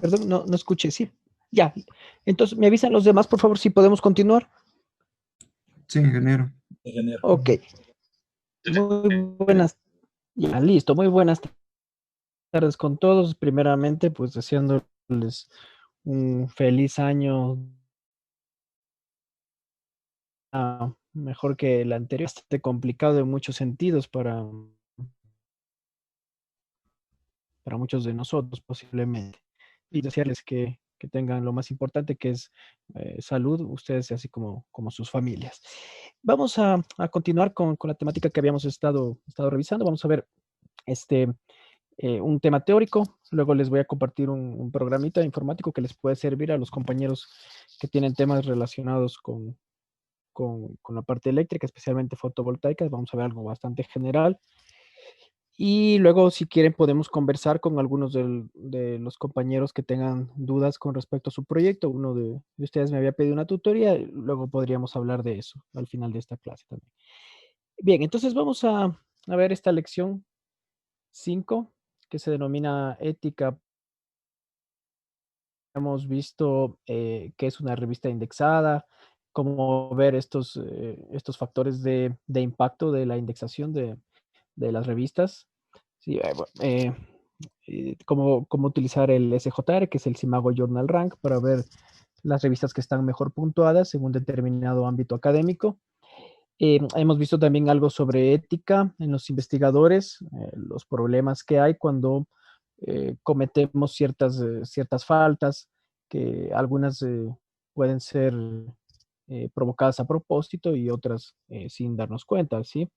Perdón, no escuché, sí. Ya. Entonces, ¿me avisan los demás, por favor, si podemos continuar? Sí, ingeniero. Ingeniero. Ok. Muy buenas. Ya, listo. Muy buenas tardes con todos. Primeramente, pues deseándoles un feliz año, mejor que el anterior, bastante complicado en muchos sentidos para muchos de nosotros posiblemente. Y desearles que tengan lo más importante, que es salud, ustedes así como sus familias. Vamos a continuar con la temática que habíamos estado revisando. Vamos a ver este, un tema teórico. Luego les voy a compartir un programita informático que les puede servir a los compañeros que tienen temas relacionados con la parte eléctrica, especialmente fotovoltaica. Vamos a ver algo bastante general. Y luego, si quieren, podemos conversar con algunos de los compañeros que tengan dudas con respecto a su proyecto. Uno de ustedes me había pedido una tutoría, y luego podríamos hablar de eso al final de esta clase también. Bien, entonces vamos a ver esta lección 5 que se denomina ética. Hemos visto qué es una revista indexada, cómo ver estos factores de impacto de la indexación de las revistas. Sí, cómo utilizar el SJR, que es el Simago Journal Rank, para ver las revistas que están mejor puntuadas en un determinado ámbito académico. Hemos visto también algo sobre ética en los investigadores, los problemas que hay cuando cometemos ciertas faltas, que algunas pueden ser provocadas a propósito y otras sin darnos cuenta, ¿sí?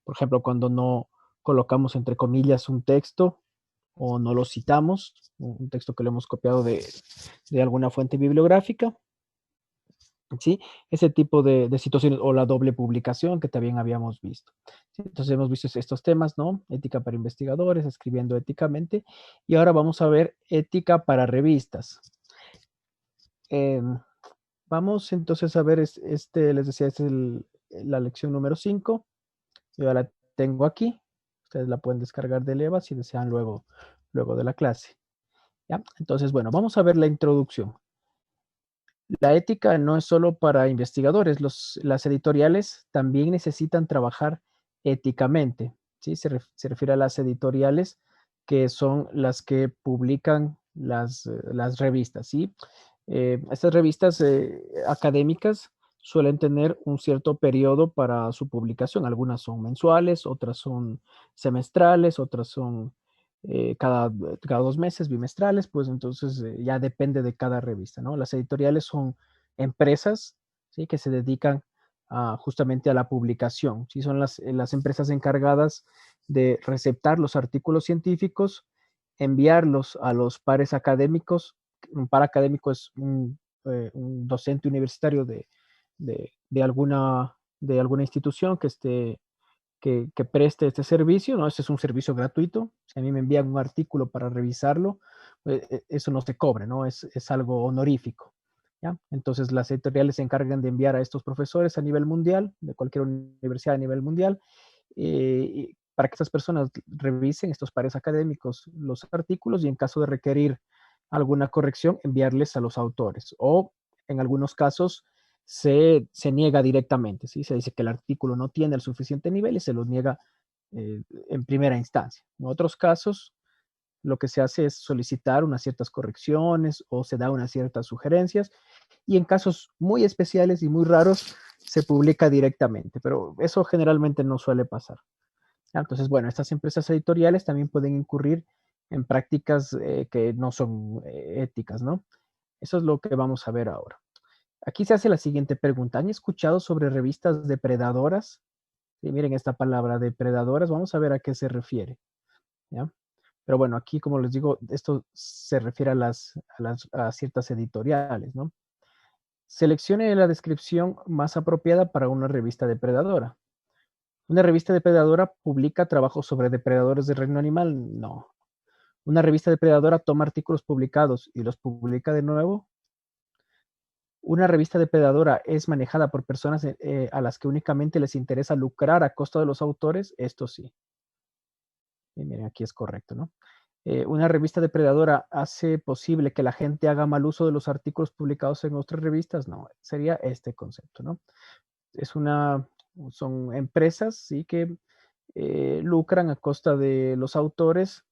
Por ejemplo, cuando no colocamos entre comillas un texto o no lo citamos, un texto que lo hemos copiado de alguna fuente bibliográfica, ¿sí? Ese tipo de situaciones, o la doble publicación que también habíamos visto. ¿Sí? Entonces hemos visto estos temas, ¿no? Ética para investigadores, escribiendo éticamente, y ahora vamos a ver ética para revistas. Vamos entonces a ver, les decía, esta es la lección número 5. Yo la tengo aquí. Ustedes la pueden descargar del EVA si desean luego de la clase. ¿Ya? Entonces, bueno, vamos a ver la introducción. La ética no es solo para investigadores, las editoriales también necesitan trabajar éticamente, ¿sí? Se refiere a las editoriales que son las que publican las revistas, ¿sí? Estas revistas académicas suelen tener un cierto periodo para su publicación. Algunas son mensuales, otras son semestrales, otras son cada 2 meses, bimestrales, pues entonces ya depende de cada revista, ¿no? Las editoriales son empresas, ¿sí? Que se dedican justamente a la publicación, ¿sí? Son las empresas encargadas de receptar los artículos científicos, enviarlos a los pares académicos. Un par académico es un docente universitario de alguna institución que preste este servicio, ¿no? Este es un servicio gratuito. Si a mí me envían un artículo para revisarlo, eso no se cobra, ¿no? Es algo honorífico, ¿ya? Entonces las editoriales se encargan de enviar a estos profesores a nivel mundial, de cualquier universidad a nivel mundial, para que estas personas revisen, estos pares académicos, los artículos, y en caso de requerir alguna corrección, enviarles a los autores. O en algunos casos se niega directamente, ¿sí? Se dice que el artículo no tiene el suficiente nivel y se lo niega en primera instancia. En otros casos, lo que se hace es solicitar unas ciertas correcciones o se da unas ciertas sugerencias, y en casos muy especiales y muy raros se publica directamente, pero eso generalmente no suele pasar. Entonces, bueno, estas empresas editoriales también pueden incurrir en prácticas que no son éticas, ¿no? Eso es lo que vamos a ver ahora. Aquí se hace la siguiente pregunta. ¿Han escuchado sobre revistas depredadoras? Sí, miren esta palabra, depredadoras. Vamos a ver a qué se refiere, ¿ya? Pero bueno, aquí, como les digo, esto se refiere a ciertas editoriales, ¿no? Seleccione la descripción más apropiada para una revista depredadora. ¿Una revista depredadora publica trabajos sobre depredadores del reino animal? No. ¿Una revista depredadora toma artículos publicados y los publica de nuevo? ¿Una revista depredadora es manejada por personas a las que únicamente les interesa lucrar a costa de los autores? Esto sí. Y miren, aquí es correcto, ¿no? una revista depredadora hace posible que la gente haga mal uso de los artículos publicados en otras revistas. No, sería este concepto, ¿no? Son empresas, sí, que lucran a costa de los autores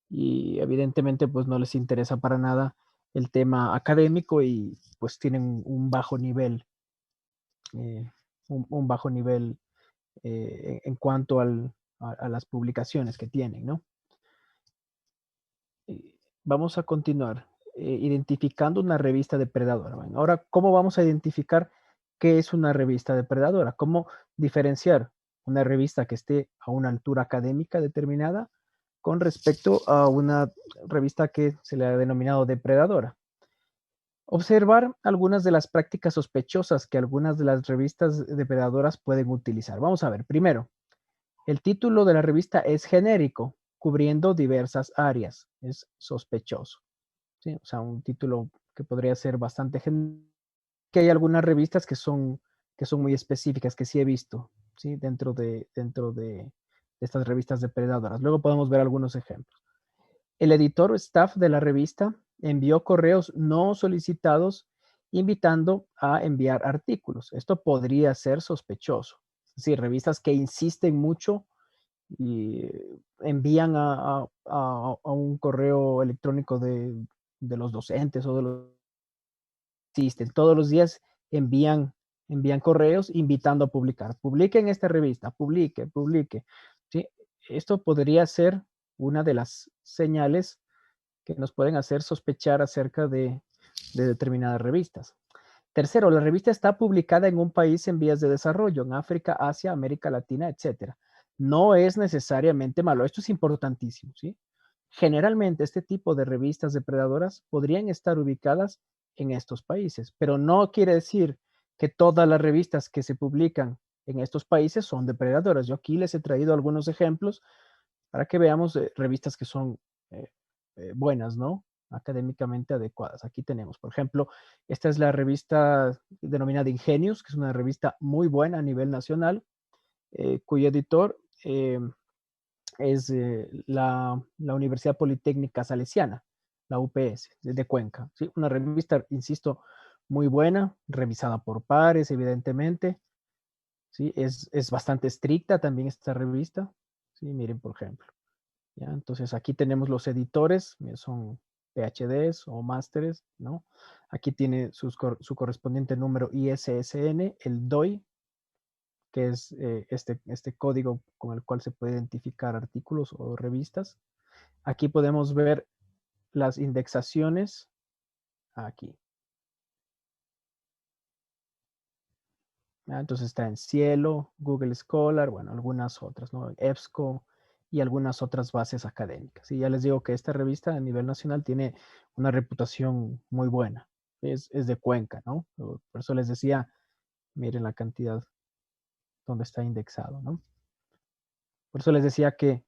y evidentemente pues no les interesa para nada el tema académico y pues tienen un bajo nivel, eh, un bajo nivel en cuanto a las publicaciones que tienen, ¿no? Vamos a continuar identificando una revista depredadora. Bueno, ahora, ¿cómo vamos a identificar qué es una revista depredadora? ¿Cómo diferenciar una revista que esté a una altura académica determinada con respecto a una revista que se le ha denominado depredadora? Observar algunas de las prácticas sospechosas que algunas de las revistas depredadoras pueden utilizar. Vamos a ver, primero, el título de la revista es genérico, cubriendo diversas áreas. Es sospechoso, ¿sí? O sea, un título que podría ser bastante genérico. Que hay algunas revistas que son muy específicas, que sí he visto, ¿sí? Dentro de estas revistas depredadoras. Luego podemos ver algunos ejemplos. El editor o staff de la revista envió correos no solicitados invitando a enviar artículos. Esto podría ser sospechoso. Es decir, revistas que insisten mucho y envían a un correo electrónico de los docentes o de los que asisten. Todos los días envían correos invitando a publicar. Publique en esta revista, publique, publique. ¿Sí? Esto podría ser una de las señales que nos pueden hacer sospechar acerca de determinadas revistas. Tercero, la revista está publicada en un país en vías de desarrollo, en África, Asia, América Latina, etcétera. No es necesariamente malo. Esto es importantísimo, ¿sí? Generalmente este tipo de revistas depredadoras podrían estar ubicadas en estos países, pero no quiere decir que todas las revistas que se publican en estos países son depredadoras. Yo aquí les he traído algunos ejemplos para que veamos revistas que son eh, buenas, ¿no? Académicamente adecuadas. Aquí tenemos, por ejemplo, esta es la revista denominada Ingenius, que es una revista muy buena a nivel nacional, cuyo editor es la Universidad Politécnica Salesiana, la UPS, de Cuenca. ¿Sí? Una revista, insisto, muy buena, revisada por pares, evidentemente. ¿Sí? Es bastante estricta también esta revista. ¿Sí? Miren, por ejemplo. ¿Ya? Entonces aquí tenemos los editores, son PhDs o másteres, ¿no? Aquí tiene su correspondiente número ISSN, el DOI, que es este código con el cual se puede identificar artículos o revistas. Aquí podemos ver las indexaciones, aquí. ¿Ya? Entonces está en Cielo, Google Scholar, bueno, algunas otras, ¿no? EBSCO y algunas otras bases académicas. Y ya les digo que esta revista a nivel nacional tiene una reputación muy buena. Es de Cuenca, ¿no? Por eso les decía, miren la cantidad donde está indexado, ¿no? Por eso les decía que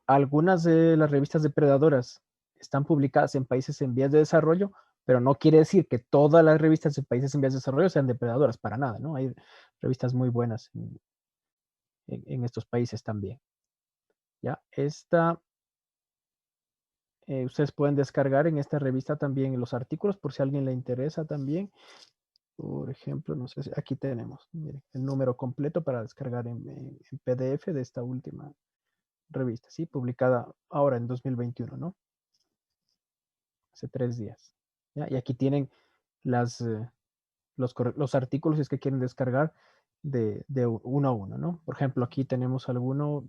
algunas de las revistas depredadoras están publicadas en países en vías de desarrollo, pero no quiere decir que todas las revistas de países en vías de desarrollo sean depredadoras, para nada, ¿no? Hay revistas muy buenas en estos países también. ¿Ya? Ustedes pueden descargar en esta revista también los artículos por si a alguien le interesa también. Por ejemplo, no sé si aquí tenemos, miren, el número completo para descargar en PDF de esta última revista, ¿sí? Publicada ahora en 2021, ¿no? Hace 3 días. ¿Ya? Y aquí tienen las, los artículos, si es que quieren descargar, de uno a uno, ¿no? Por ejemplo, aquí tenemos alguno,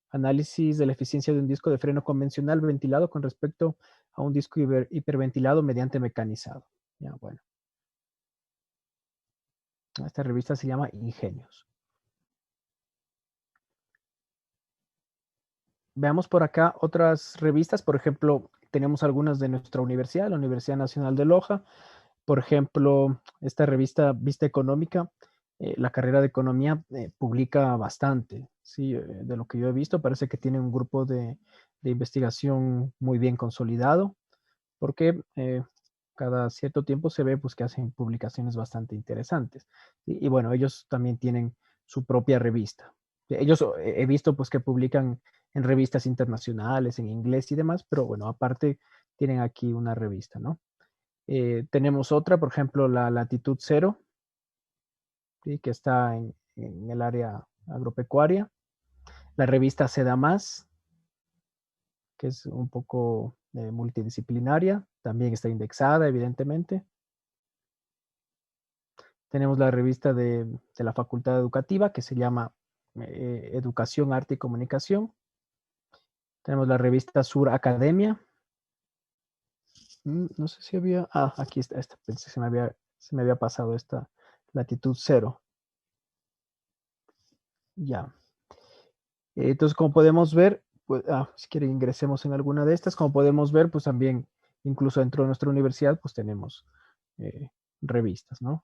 análisis de la eficiencia de un disco de freno convencional ventilado con respecto a un disco hiperventilado mediante mecanizado. Ya, bueno, esta revista se llama Ingenios. Veamos por acá otras revistas, por ejemplo, tenemos algunas de nuestra universidad, la Universidad Nacional de Loja, por ejemplo, esta revista Vista Económica, la carrera de economía publica bastante, ¿sí? De lo que yo he visto, parece que tiene un grupo de investigación muy bien consolidado, porque cada cierto tiempo se ve pues, que hacen publicaciones bastante interesantes. Y bueno, ellos también tienen su propia revista. Ellos he visto pues que publican en revistas internacionales, en inglés y demás, pero bueno, aparte tienen aquí una revista, ¿no? Tenemos otra, por ejemplo, la Latitud Cero, ¿sí? Que está en el área agropecuaria. La revista Seda Más, que es un poco multidisciplinaria, también está indexada, evidentemente. Tenemos la revista de la Facultad Educativa, que se llama Educación, Arte y Comunicación. Tenemos la revista Sur Academia. No sé si había... Ah, aquí está esta. Pensé que se me había pasado esta Latitud Cero. Ya. Entonces, como podemos ver, pues, si quieren ingresemos en alguna de estas. Como podemos ver, pues también, incluso dentro de nuestra universidad, pues tenemos revistas, ¿no?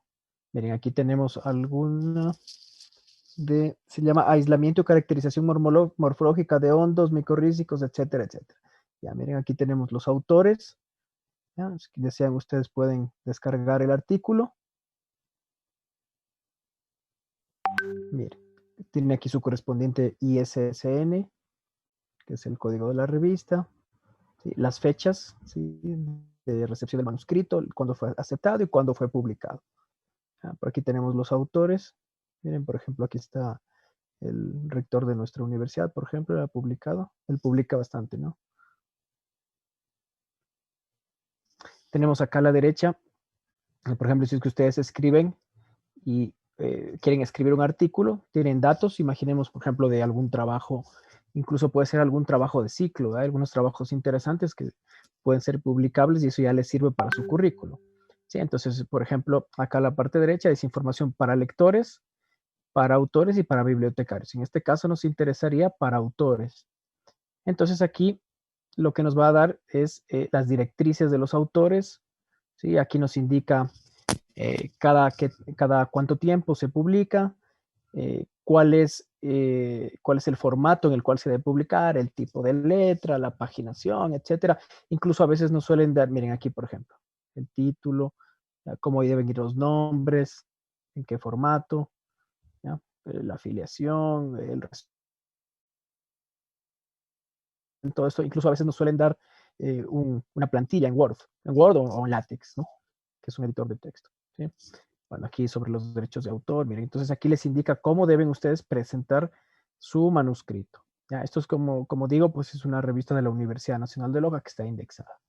Miren, aquí tenemos alguna se llama Aislamiento y Caracterización Morfológica de Hondos, Micorrízicos, etcétera, etcétera. Ya, miren, aquí tenemos los autores. ¿Ya? Si desean, ustedes pueden descargar el artículo. Miren, tiene aquí su correspondiente ISSN, que es el código de la revista. ¿Sí? Las fechas, ¿sí? De recepción del manuscrito, cuándo fue aceptado y cuándo fue publicado. Por aquí tenemos los autores. Miren, por ejemplo, aquí está el rector de nuestra universidad, por ejemplo, ha publicado. Él publica bastante, ¿no? Tenemos acá a la derecha, por ejemplo, si es que ustedes escriben y quieren escribir un artículo, tienen datos, imaginemos, por ejemplo, de algún trabajo, incluso puede ser algún trabajo de ciclo, ¿verdad? Algunos trabajos interesantes que pueden ser publicables y eso ya les sirve para su currículo. ¿Sí? Entonces, por ejemplo, acá a la parte derecha es información para lectores, para autores y para bibliotecarios. En este caso nos interesaría para autores. Entonces aquí lo que nos va a dar es las directrices de los autores. ¿Sí? Aquí nos indica cada cuánto tiempo se publica, cuál es el formato en el cual se debe publicar, el tipo de letra, la paginación, etcétera. Incluso a veces nos suelen dar, miren aquí por ejemplo, el título, cómo deben ir los nombres, en qué formato, ¿ya? La afiliación, todo esto. Incluso a veces nos suelen dar una plantilla en Word o en LaTeX, ¿no? Que es un editor de texto. ¿Sí? Bueno, aquí sobre los derechos de autor, miren, entonces aquí les indica cómo deben ustedes presentar su manuscrito. ¿Ya? Esto es como digo, pues es una revista de la Universidad Nacional de Loja que está indexada.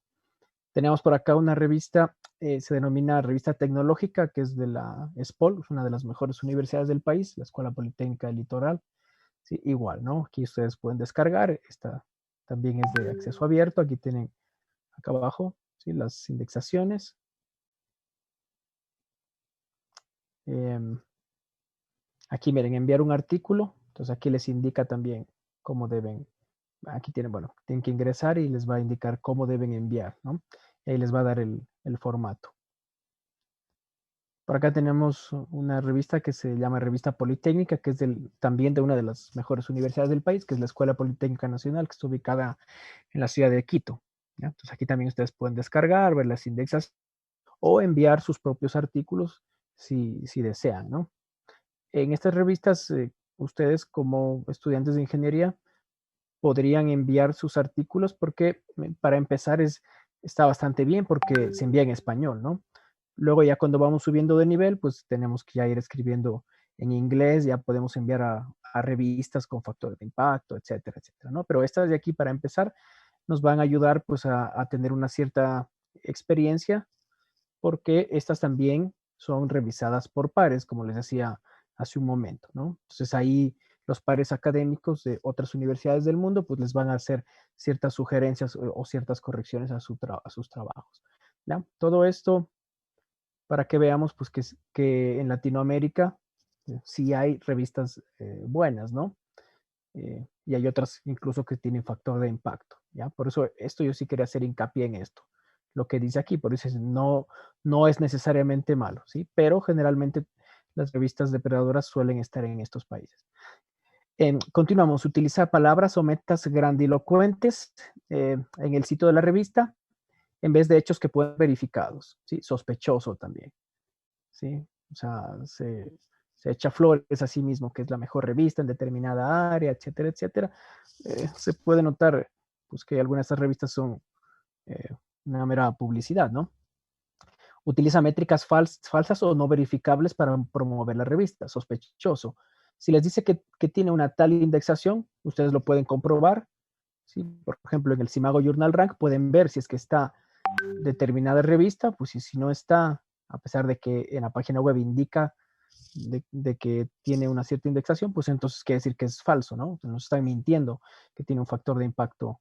Tenemos por acá una revista, se denomina Revista Tecnológica, que es de la ESPOL, es una de las mejores universidades del país, la Escuela Politécnica del Litoral. Sí, igual, ¿no? Aquí ustedes pueden descargar, esta también es de acceso abierto, aquí tienen acá abajo, ¿sí? Las indexaciones. Aquí miren, enviar un artículo, entonces aquí les indica también cómo deben, aquí tienen, bueno, tienen que ingresar y les va a indicar cómo deben enviar, ¿no? Y ahí les va a dar el formato. Por acá tenemos una revista que se llama Revista Politécnica, que es también de una de las mejores universidades del país, que es la Escuela Politécnica Nacional, que está ubicada en la ciudad de Quito. ¿Ya? Entonces aquí también ustedes pueden descargar, ver las indexas o enviar sus propios artículos si desean, ¿no? En estas revistas, ustedes como estudiantes de ingeniería podrían enviar sus artículos porque para empezar está bastante bien porque se envía en español, ¿no? Luego ya cuando vamos subiendo de nivel, pues tenemos que ya ir escribiendo en inglés, ya podemos enviar a revistas con factor de impacto, etcétera, etcétera, ¿no? Pero estas de aquí para empezar nos van a ayudar pues a tener una cierta experiencia porque estas también son revisadas por pares, como les decía hace un momento, ¿no? Entonces ahí los pares académicos de otras universidades del mundo, pues les van a hacer ciertas sugerencias o ciertas correcciones a sus trabajos. ¿Ya? Todo esto para que veamos pues que en Latinoamérica sí hay revistas buenas, ¿no? Y hay otras incluso que tienen factor de impacto, ¿ya? Por eso esto yo sí quería hacer hincapié en esto. Lo que dice aquí, por eso no es necesariamente malo, ¿sí? Pero generalmente las revistas depredadoras suelen estar en estos países. Continuamos, utilizar palabras o metas grandilocuentes en el sitio de la revista en vez de hechos que pueden ser verificados, ¿sí? Sospechoso también, ¿sí? O sea, se echa flores a sí mismo, que es la mejor revista en determinada área, etcétera, etcétera. Se puede notar pues, que algunas de estas revistas son una mera publicidad, ¿no? Utiliza métricas falsas o no verificables para promover la revista, sospechoso. Si les dice que tiene una tal indexación, ustedes lo pueden comprobar. ¿Sí? Por ejemplo, en el Simago Journal Rank pueden ver si es que está determinada revista, pues si no está, a pesar de que en la página web indica de que tiene una cierta indexación, pues entonces quiere decir que es falso, ¿no? Nos están mintiendo que tiene un factor de impacto,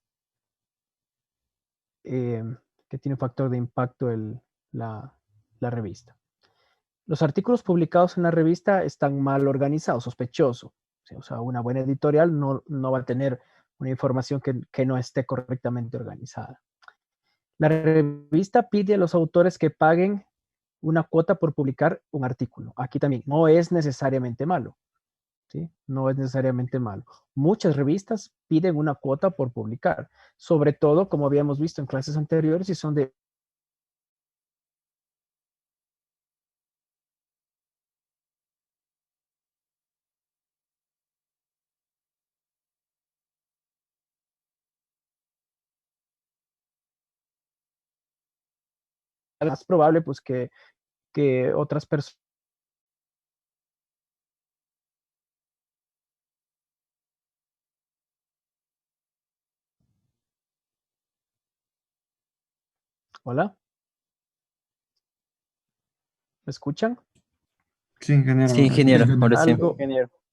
eh, que tiene un factor de impacto la, la revista. Los artículos publicados en la revista están mal organizados, sospechoso. O sea, una buena editorial no va a tener una información que no esté correctamente organizada. La revista pide a los autores que paguen una cuota por publicar un artículo. Aquí también no es necesariamente malo. ¿Sí? No es necesariamente malo. Muchas revistas piden una cuota por publicar, sobre todo, como habíamos visto en clases anteriores, si son de más probable pues que otras personas. Hola, ¿me escuchan? Sí, ingeniero, Sí, lo ingeniero, escucho. ahora sí. Algo,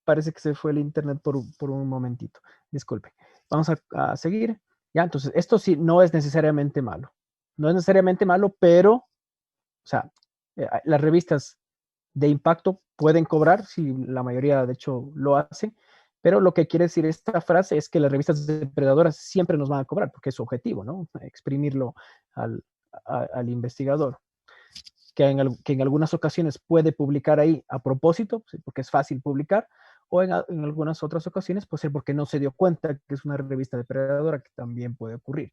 parece que se fue el internet por un momentito. Disculpe. Vamos a seguir. Ya, entonces, esto sí no es necesariamente malo. No es necesariamente malo, pero, o sea, las revistas de impacto pueden cobrar, si la mayoría de hecho lo hacen, pero lo que quiere decir esta frase es que las revistas depredadoras siempre nos van a cobrar, porque es su objetivo, ¿no? Exprimirlo al, al investigador. Que en algunas ocasiones puede publicar ahí a propósito, porque es fácil publicar, o en algunas otras ocasiones puede ser porque no se dio cuenta que es una revista depredadora, que también puede ocurrir.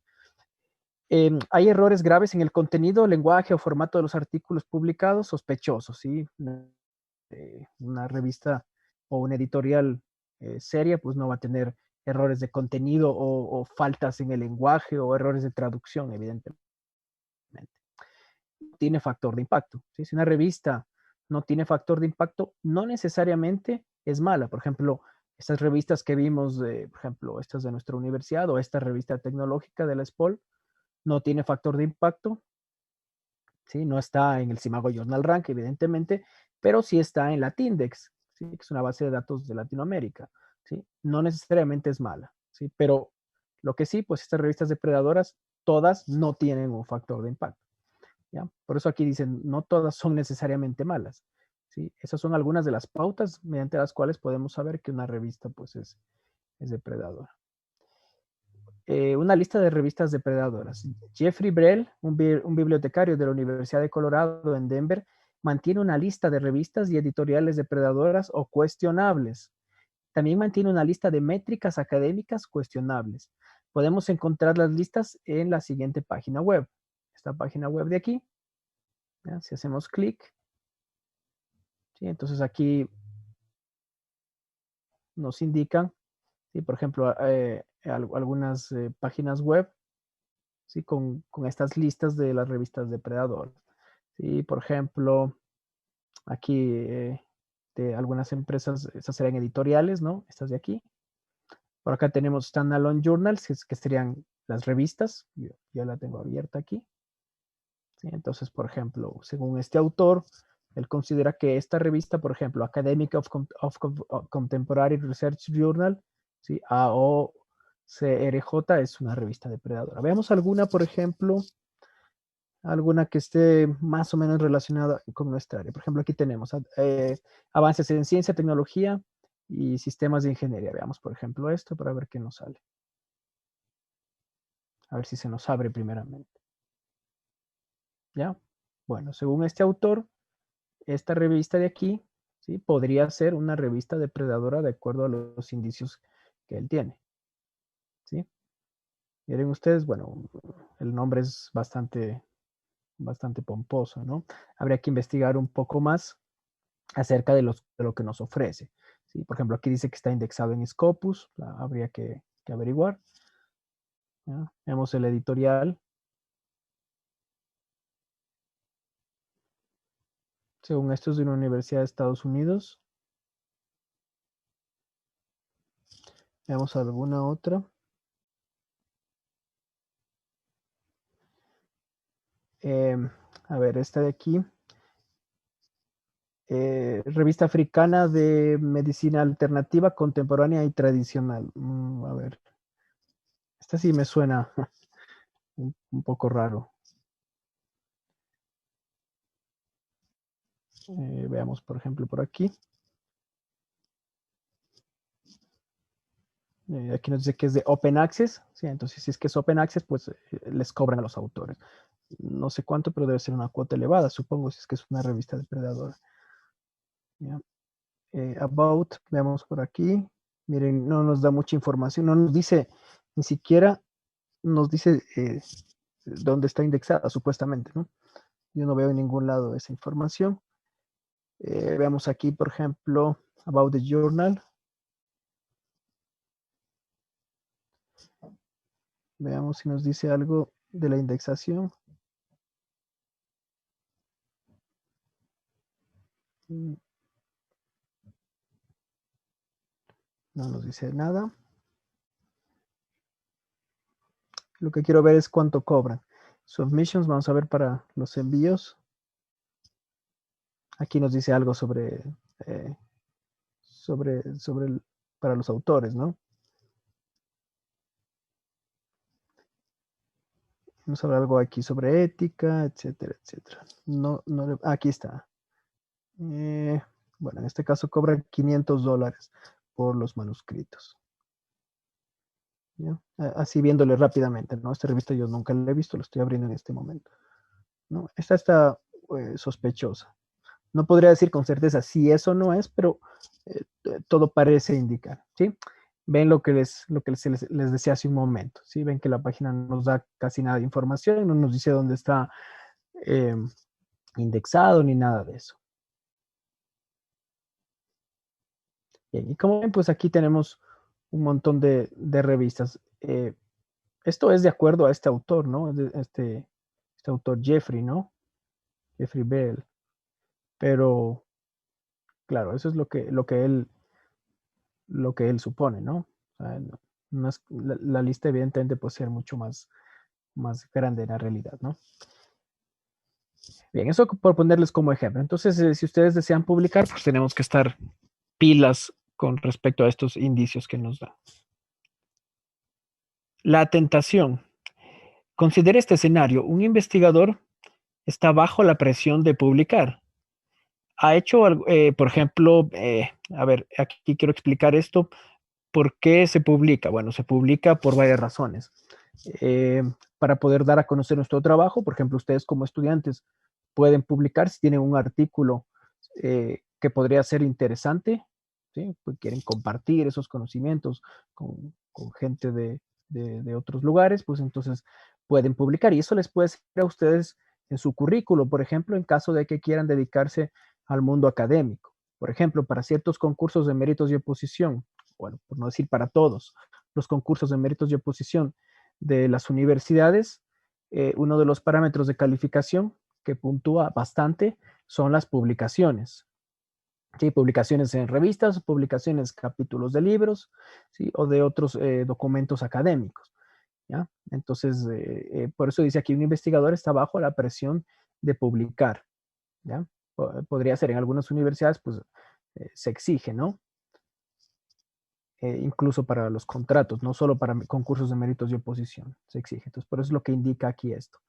Hay errores graves en el contenido, lenguaje o formato de los artículos publicados, sospechosos, ¿sí? Una revista o una editorial seria, pues no va a tener errores de contenido o faltas en el lenguaje o errores de traducción, evidentemente. Tiene factor de impacto. ¿Sí? Si una revista no tiene factor de impacto, no necesariamente es mala. Por ejemplo, estas revistas que vimos, por ejemplo, estas de nuestra universidad o esta revista tecnológica de la SPOL, no tiene factor de impacto. ¿Sí? No está en el Simago Journal Rank, evidentemente, pero sí está en Latindex, ¿sí? Que es una base de datos de Latinoamérica. ¿Sí? No necesariamente es mala, ¿sí? Pero lo que sí, pues estas revistas depredadoras, todas no tienen un factor de impacto. ¿Ya? Por eso aquí dicen, no todas son necesariamente malas. ¿Sí? Esas son algunas de las pautas mediante las cuales podemos saber que una revista pues, es depredadora. Una lista de revistas depredadoras. Jeffrey Brell, un bibliotecario de la Universidad de Colorado en Denver, mantiene una lista de revistas y editoriales depredadoras o cuestionables. También mantiene una lista de métricas académicas cuestionables. Podemos encontrar las listas en la siguiente página web. Esta página web de aquí. ¿Ya? Si hacemos clic, ¿sí? Entonces aquí nos indican, ¿sí? Por ejemplo, algunas páginas web, ¿sí? Con estas listas de las revistas depredadoras. ¿Sí? Por ejemplo, aquí de algunas empresas, estas serían editoriales, ¿no? Estas de aquí. Por acá tenemos standalone journals, que serían las revistas. Yo ya la tengo abierta aquí. ¿Sí? Entonces, por ejemplo, según este autor, él considera que esta revista, por ejemplo, Academic of Contemporary Research Journal, ¿sí? AOCRJ, es una revista depredadora. Veamos alguna, por ejemplo, alguna que esté más o menos relacionada con nuestra área. Por ejemplo, aquí tenemos avances en ciencia, tecnología y sistemas de ingeniería. Veamos, por ejemplo, esto para ver qué nos sale. A ver si se nos abre primeramente. ¿Ya? Bueno, según este autor, esta revista de aquí, ¿sí? Podría ser una revista depredadora de acuerdo a los indicios que él tiene. ¿Sí? Miren ustedes, bueno, el nombre es bastante pomposo, ¿no? Habría que investigar un poco más acerca de lo que nos ofrece. ¿Sí? Por ejemplo, aquí dice que está indexado en Scopus, habría que averiguar. ¿Ya? Vemos el editorial. Según esto es de una universidad de Estados Unidos. Veamos alguna otra. A ver, esta de aquí. Revista Africana de Medicina Alternativa, Contemporánea y Tradicional. A ver, esta sí me suena un poco raro. Veamos, por ejemplo, por aquí. Aquí nos dice que es de Open Access. ¿Sí? Entonces, si es que es Open Access, pues les cobran a los autores. No sé cuánto, pero debe ser una cuota elevada, supongo, si es que es una revista depredadora. ¿Ya? About, veamos por aquí. Miren, no nos da mucha información, no nos dice, ni siquiera nos dice dónde está indexada, supuestamente, ¿no? Yo no veo en ningún lado esa información. Veamos aquí, por ejemplo, About the Journal. Veamos si nos dice algo de la indexación. No nos dice nada. Lo que quiero ver es cuánto cobran. Submissions, vamos a ver para los envíos. Aquí nos dice algo eh, para los autores, ¿no? Vamos a ver algo aquí sobre ética, etcétera, etcétera. No, aquí está. Bueno, en este caso cobra $500 por los manuscritos. ¿Ya? Así viéndole rápidamente, ¿no? Esta revista yo nunca la he visto, la estoy abriendo en este momento. ¿No? Esta está sospechosa. No podría decir con certeza si eso no es, pero todo parece indicar, ¿sí? Ven lo que les decía hace un momento, ¿sí? Ven que la página no nos da casi nada de información, no nos dice dónde está eh, indexado ni nada de eso. Bien, y como ven, pues aquí tenemos un montón de revistas. Esto es de acuerdo a este autor, ¿no? Este autor Jeffrey, ¿no? Jeffrey Bell. Pero, claro, eso es lo que él supone, ¿no? O sea, la lista evidentemente puede ser mucho más grande en la realidad, ¿no? Bien, eso por ponerles como ejemplo. Entonces, si ustedes desean publicar, pues tenemos que estar pilas con respecto a estos indicios que nos da. La tentación. Considere este escenario. Un investigador está bajo la presión de publicar. Ha hecho, por ejemplo, a ver, aquí quiero explicar esto. ¿Por qué se publica? Bueno, se publica por varias razones. Eh, para poder dar a conocer nuestro trabajo, por ejemplo, ustedes como estudiantes pueden publicar si tienen un artículo que podría ser interesante, ¿sí? Pues quieren compartir esos conocimientos con gente de otros lugares, pues entonces pueden publicar y eso les puede servir a ustedes en su currículo, por ejemplo, en caso de que quieran dedicarse al mundo académico. Por ejemplo, para ciertos concursos de méritos y oposición, bueno, por no decir para todos, los concursos de méritos y oposición de las universidades, uno de los parámetros de calificación que puntúa bastante son las publicaciones. ¿Sí? Publicaciones en revistas, publicaciones, capítulos de libros, ¿sí? O de otros documentos académicos. ¿Ya? Entonces, por eso dice aquí, un investigador está bajo la presión de publicar. ¿Ya? Podría ser en algunas universidades, pues se exige, ¿no? Incluso para los contratos, no solo para concursos de méritos y oposición, se exige. Entonces, por eso es lo que indica aquí esto.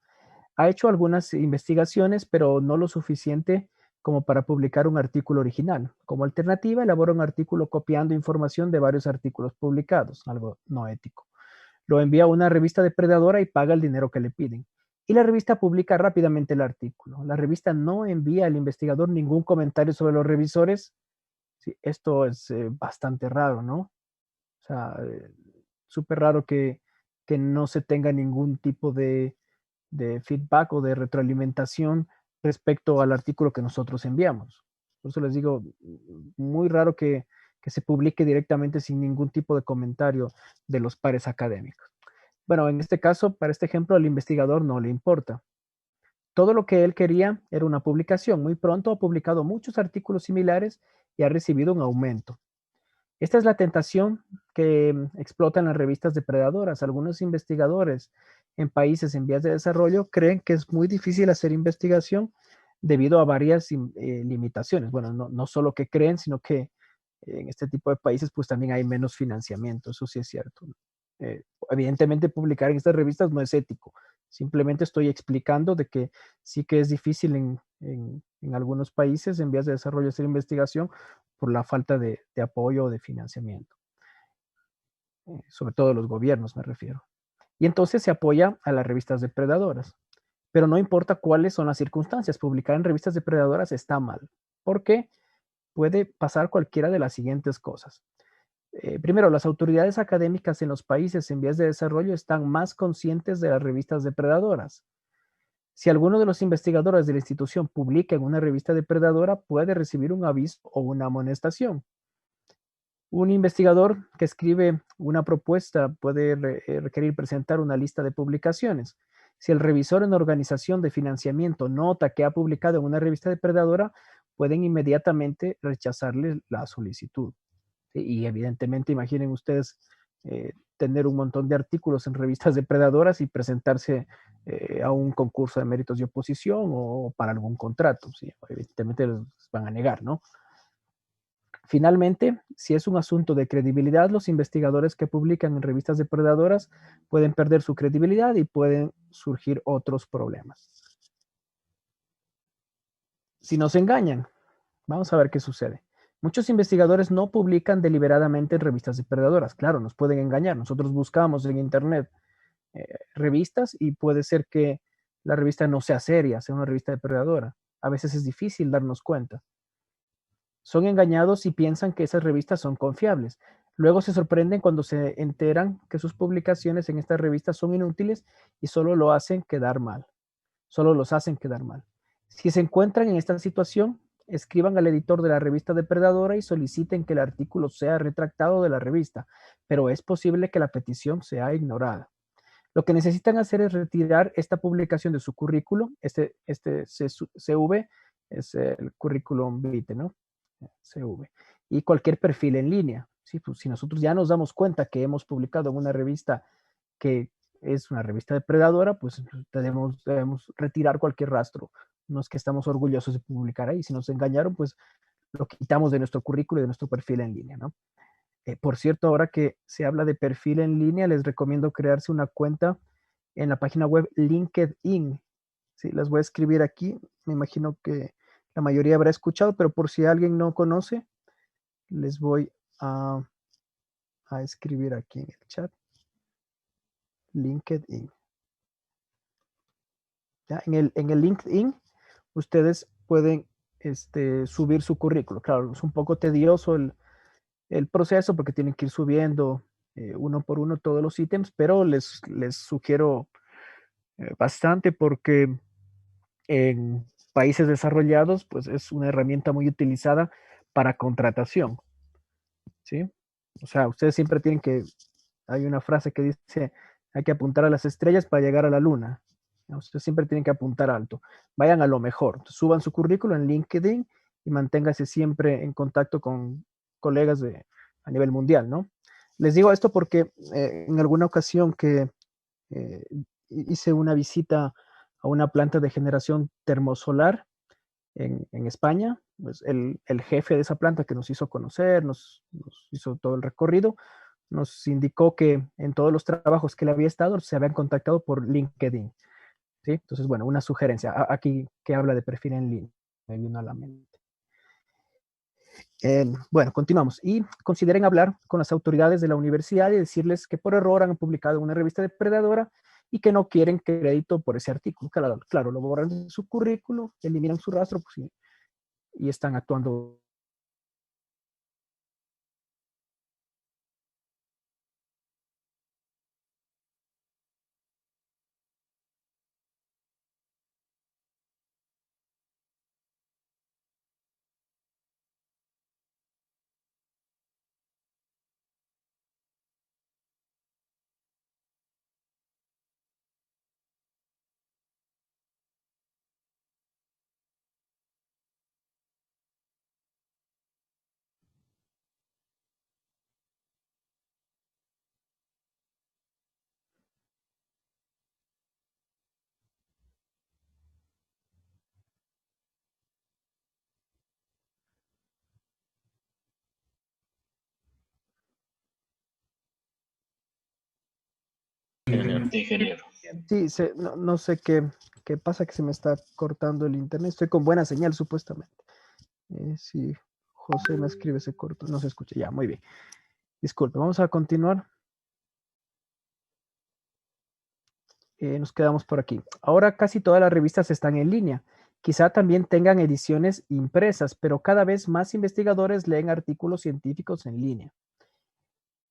Ha hecho algunas investigaciones, pero no lo suficiente como para publicar un artículo original. Como alternativa, elabora un artículo copiando información de varios artículos publicados, algo no ético. Lo envía a una revista depredadora y paga el dinero que le piden. Y la revista publica rápidamente el artículo. La revista no envía al investigador ningún comentario sobre los revisores. Sí, esto es bastante raro, ¿no? O sea, súper raro que no se tenga ningún tipo de feedback o de retroalimentación respecto al artículo que nosotros enviamos. Por eso les digo, muy raro que se publique directamente sin ningún tipo de comentario de los pares académicos. Bueno, en este caso, para este ejemplo, al investigador no le importa. Todo lo que él quería era una publicación. Muy pronto ha publicado muchos artículos similares y ha recibido un aumento. Esta es la tentación que explotan las revistas depredadoras. Algunos investigadores en países en vías de desarrollo creen que es muy difícil hacer investigación debido a varias limitaciones. Bueno, no solo que creen, sino que en este tipo de países pues también hay menos financiamiento, eso sí es cierto. Evidentemente publicar en estas revistas no es ético, simplemente estoy explicando de que sí que es difícil en algunos países en vías de desarrollo hacer investigación por la falta de apoyo o de financiamiento, sobre todo de los gobiernos me refiero. Y entonces se apoya a las revistas depredadoras, pero no importa cuáles son las circunstancias, publicar en revistas depredadoras está mal. ¿Por qué? Puede pasar cualquiera de las siguientes cosas. Primero, las autoridades académicas en los países en vías de desarrollo están más conscientes de las revistas depredadoras. Si alguno de los investigadores de la institución publica en una revista depredadora, puede recibir un aviso o una amonestación. Un investigador que escribe una propuesta puede requerir presentar una lista de publicaciones. Si el revisor en organización de financiamiento nota que ha publicado en una revista depredadora, pueden inmediatamente rechazarle la solicitud. ¿Sí? Y evidentemente, imaginen ustedes tener un montón de artículos en revistas depredadoras y presentarse a un concurso de méritos y oposición o para algún contrato. ¿Sí? Evidentemente les van a negar, ¿no? Finalmente, si es un asunto de credibilidad, los investigadores que publican en revistas depredadoras pueden perder su credibilidad y pueden surgir otros problemas. Si nos engañan, vamos a ver qué sucede. Muchos investigadores no publican deliberadamente en revistas depredadoras. Claro, nos pueden engañar. Nosotros buscamos en Internet revistas y puede ser que la revista no sea seria, sea una revista depredadora. A veces es difícil darnos cuenta. Son engañados y piensan que esas revistas son confiables. Luego se sorprenden cuando se enteran que sus publicaciones en estas revistas son inútiles y solo lo hacen quedar mal. Solo los hacen quedar mal. Si se encuentran en esta situación, escriban al editor de la revista depredadora y soliciten que el artículo sea retractado de la revista, pero es posible que la petición sea ignorada. Lo que necesitan hacer es retirar esta publicación de su currículo. Este CV es el currículum vitae, ¿no? CV. Y cualquier perfil en línea. ¿Sí? Pues si nosotros ya nos damos cuenta que hemos publicado en una revista que es una revista depredadora, pues debemos retirar cualquier rastro. No es que estamos orgullosos de publicar ahí. Si nos engañaron, pues lo quitamos de nuestro currículo y de nuestro perfil en línea, ¿no? Por cierto, ahora que se habla de perfil en línea, les recomiendo crearse una cuenta en la página web LinkedIn. Sí, las voy a escribir aquí. Me imagino que la mayoría habrá escuchado, pero por si alguien no conoce, les voy a, a escribir aquí en el chat. LinkedIn. ¿Ya? En el LinkedIn, ustedes pueden subir su currículo. Claro, es un poco tedioso el proceso porque tienen que ir subiendo uno por uno todos los ítems, pero les sugiero bastante porque en países desarrollados pues es una herramienta muy utilizada para contratación, ¿sí? O sea, ustedes siempre tienen que, hay una frase que dice, hay que apuntar a las estrellas para llegar a la luna. Ustedes siempre tienen que apuntar alto. Vayan a lo mejor. Suban su currículo en LinkedIn y manténgase siempre en contacto con colegas a nivel mundial, ¿no? Les digo esto porque en alguna ocasión que eh, hice una visita a una planta de generación termosolar en España, pues el jefe de esa planta que nos hizo conocer, nos hizo todo el recorrido, nos indicó que en todos los trabajos que él había estado se habían contactado por LinkedIn. ¿Sí? Entonces, bueno, una sugerencia aquí que habla de perfil en línea, me vino a la mente. Bueno, continuamos. Y consideren hablar con las autoridades de la universidad y decirles que por error han publicado una revista depredadora y que no quieren crédito por ese artículo. Claro, claro, lo borran de su currículo, eliminan su rastro pues, y están actuando ingeniero. de ingeniero. Sí, no sé qué pasa, que se me está cortando el internet. Estoy con buena señal, supuestamente. Sí, José me escribe, se cortó, no se escucha. Ya, muy bien. Disculpe, vamos a continuar. Nos quedamos por aquí. Ahora casi todas las revistas están en línea. Quizá también tengan ediciones impresas, pero cada vez más investigadores leen artículos científicos en línea.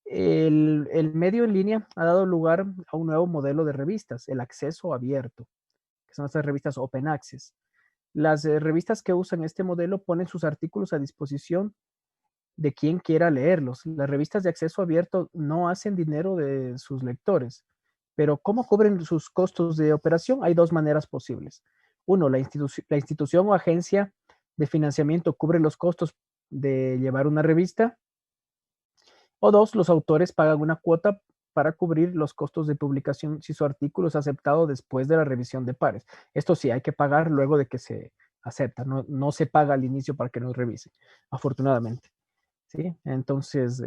El medio en línea ha dado lugar a un nuevo modelo de revistas, el acceso abierto, que son estas revistas Open Access. Las revistas que usan este modelo ponen sus artículos a disposición de quien quiera leerlos. Las revistas de acceso abierto no hacen dinero de sus lectores, pero ¿cómo cubren sus costos de operación? Hay dos maneras posibles. Uno, la institución o agencia de financiamiento cubre los costos de llevar una revista. O dos, los autores pagan una cuota para cubrir los costos de publicación si su artículo es aceptado después de la revisión de pares. Esto sí, hay que pagar luego de que se acepta, no se paga al inicio para que nos revise, afortunadamente. ¿Sí? Entonces,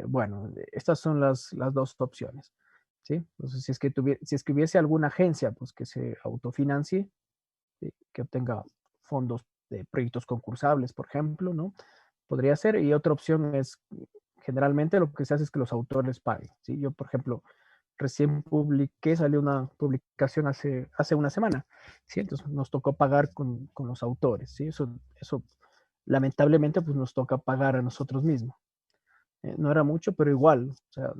bueno, estas son las dos opciones. ¿Sí? Entonces, si es que hubiese alguna agencia pues, que se autofinancie, ¿sí? Que obtenga fondos de proyectos concursables, por ejemplo, ¿no? Podría ser. Y otra opción es, generalmente lo que se hace es que los autores paguen. ¿Sí? Yo, por ejemplo, recién publiqué, salió una publicación hace una semana. ¿Sí? Entonces nos tocó pagar con los autores. ¿Sí? Eso lamentablemente pues nos toca pagar a nosotros mismos. No era mucho, pero igual, o sea,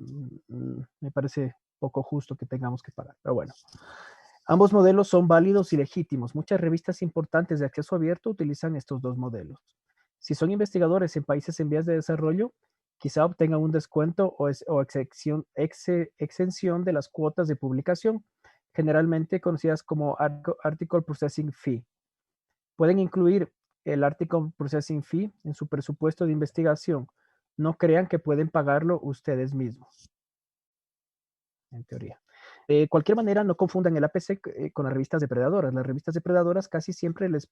me parece poco justo que tengamos que pagar. Pero bueno, ambos modelos son válidos y legítimos. Muchas revistas importantes de acceso abierto utilizan estos dos modelos. Si son investigadores en países en vías de desarrollo, quizá obtengan un descuento o exención de las cuotas de publicación, generalmente conocidas como Article Processing Fee. Pueden incluir el Article Processing Fee en su presupuesto de investigación. No crean que pueden pagarlo ustedes mismos, en teoría. De cualquier manera, no confundan el APC con las revistas depredadoras. Las revistas depredadoras casi siempre les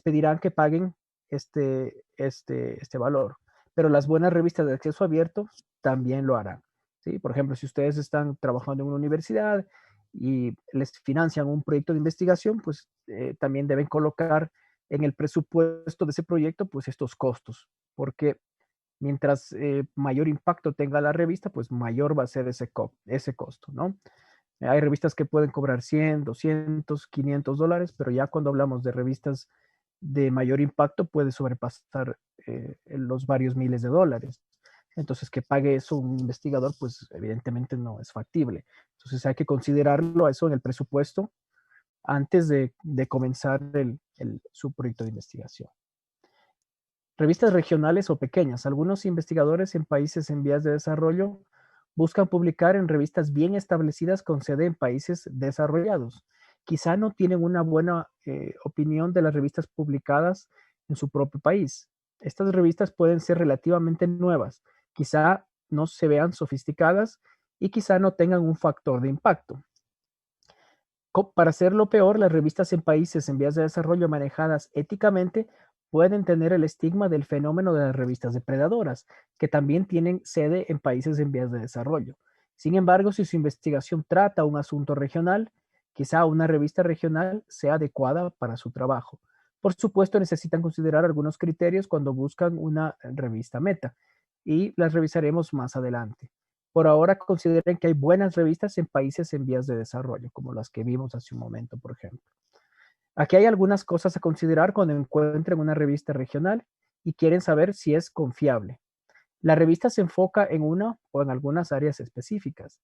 pedirán que paguen este valor. Pero las buenas revistas de acceso abierto también lo harán. ¿Sí? Por ejemplo, si ustedes están trabajando en una universidad y les financian un proyecto de investigación, pues también deben colocar en el presupuesto de ese proyecto pues estos costos, porque mientras mayor impacto tenga la revista, pues mayor va a ser ese costo, ¿no? Hay revistas que pueden cobrar 100, 200, $500, pero ya cuando hablamos de revistas de mayor impacto puede sobrepasar los varios miles de dólares. Entonces, que pague eso un investigador, pues evidentemente no es factible. Entonces, hay que considerarlo a eso en el presupuesto antes de comenzar su proyecto de investigación. Revistas regionales o pequeñas. Algunos investigadores en países en vías de desarrollo buscan publicar en revistas bien establecidas con sede en países desarrollados. Quizá no tienen una buena opinión de las revistas publicadas en su propio país. Estas revistas pueden ser relativamente nuevas, quizá no se vean sofisticadas y quizá no tengan un factor de impacto. Para hacerlo peor, las revistas en países en vías de desarrollo manejadas éticamente pueden tener el estigma del fenómeno de las revistas depredadoras, que también tienen sede en países en vías de desarrollo. Sin embargo, si su investigación trata un asunto regional, quizá una revista regional sea adecuada para su trabajo. Por supuesto, necesitan considerar algunos criterios cuando buscan una revista meta, y las revisaremos más adelante. Por ahora consideren que hay buenas revistas en países en vías de desarrollo, como las que vimos hace un momento, por ejemplo. Aquí hay algunas cosas a considerar cuando encuentren una revista regional y quieren saber si es confiable. La revista se enfoca en una o en algunas áreas específicas.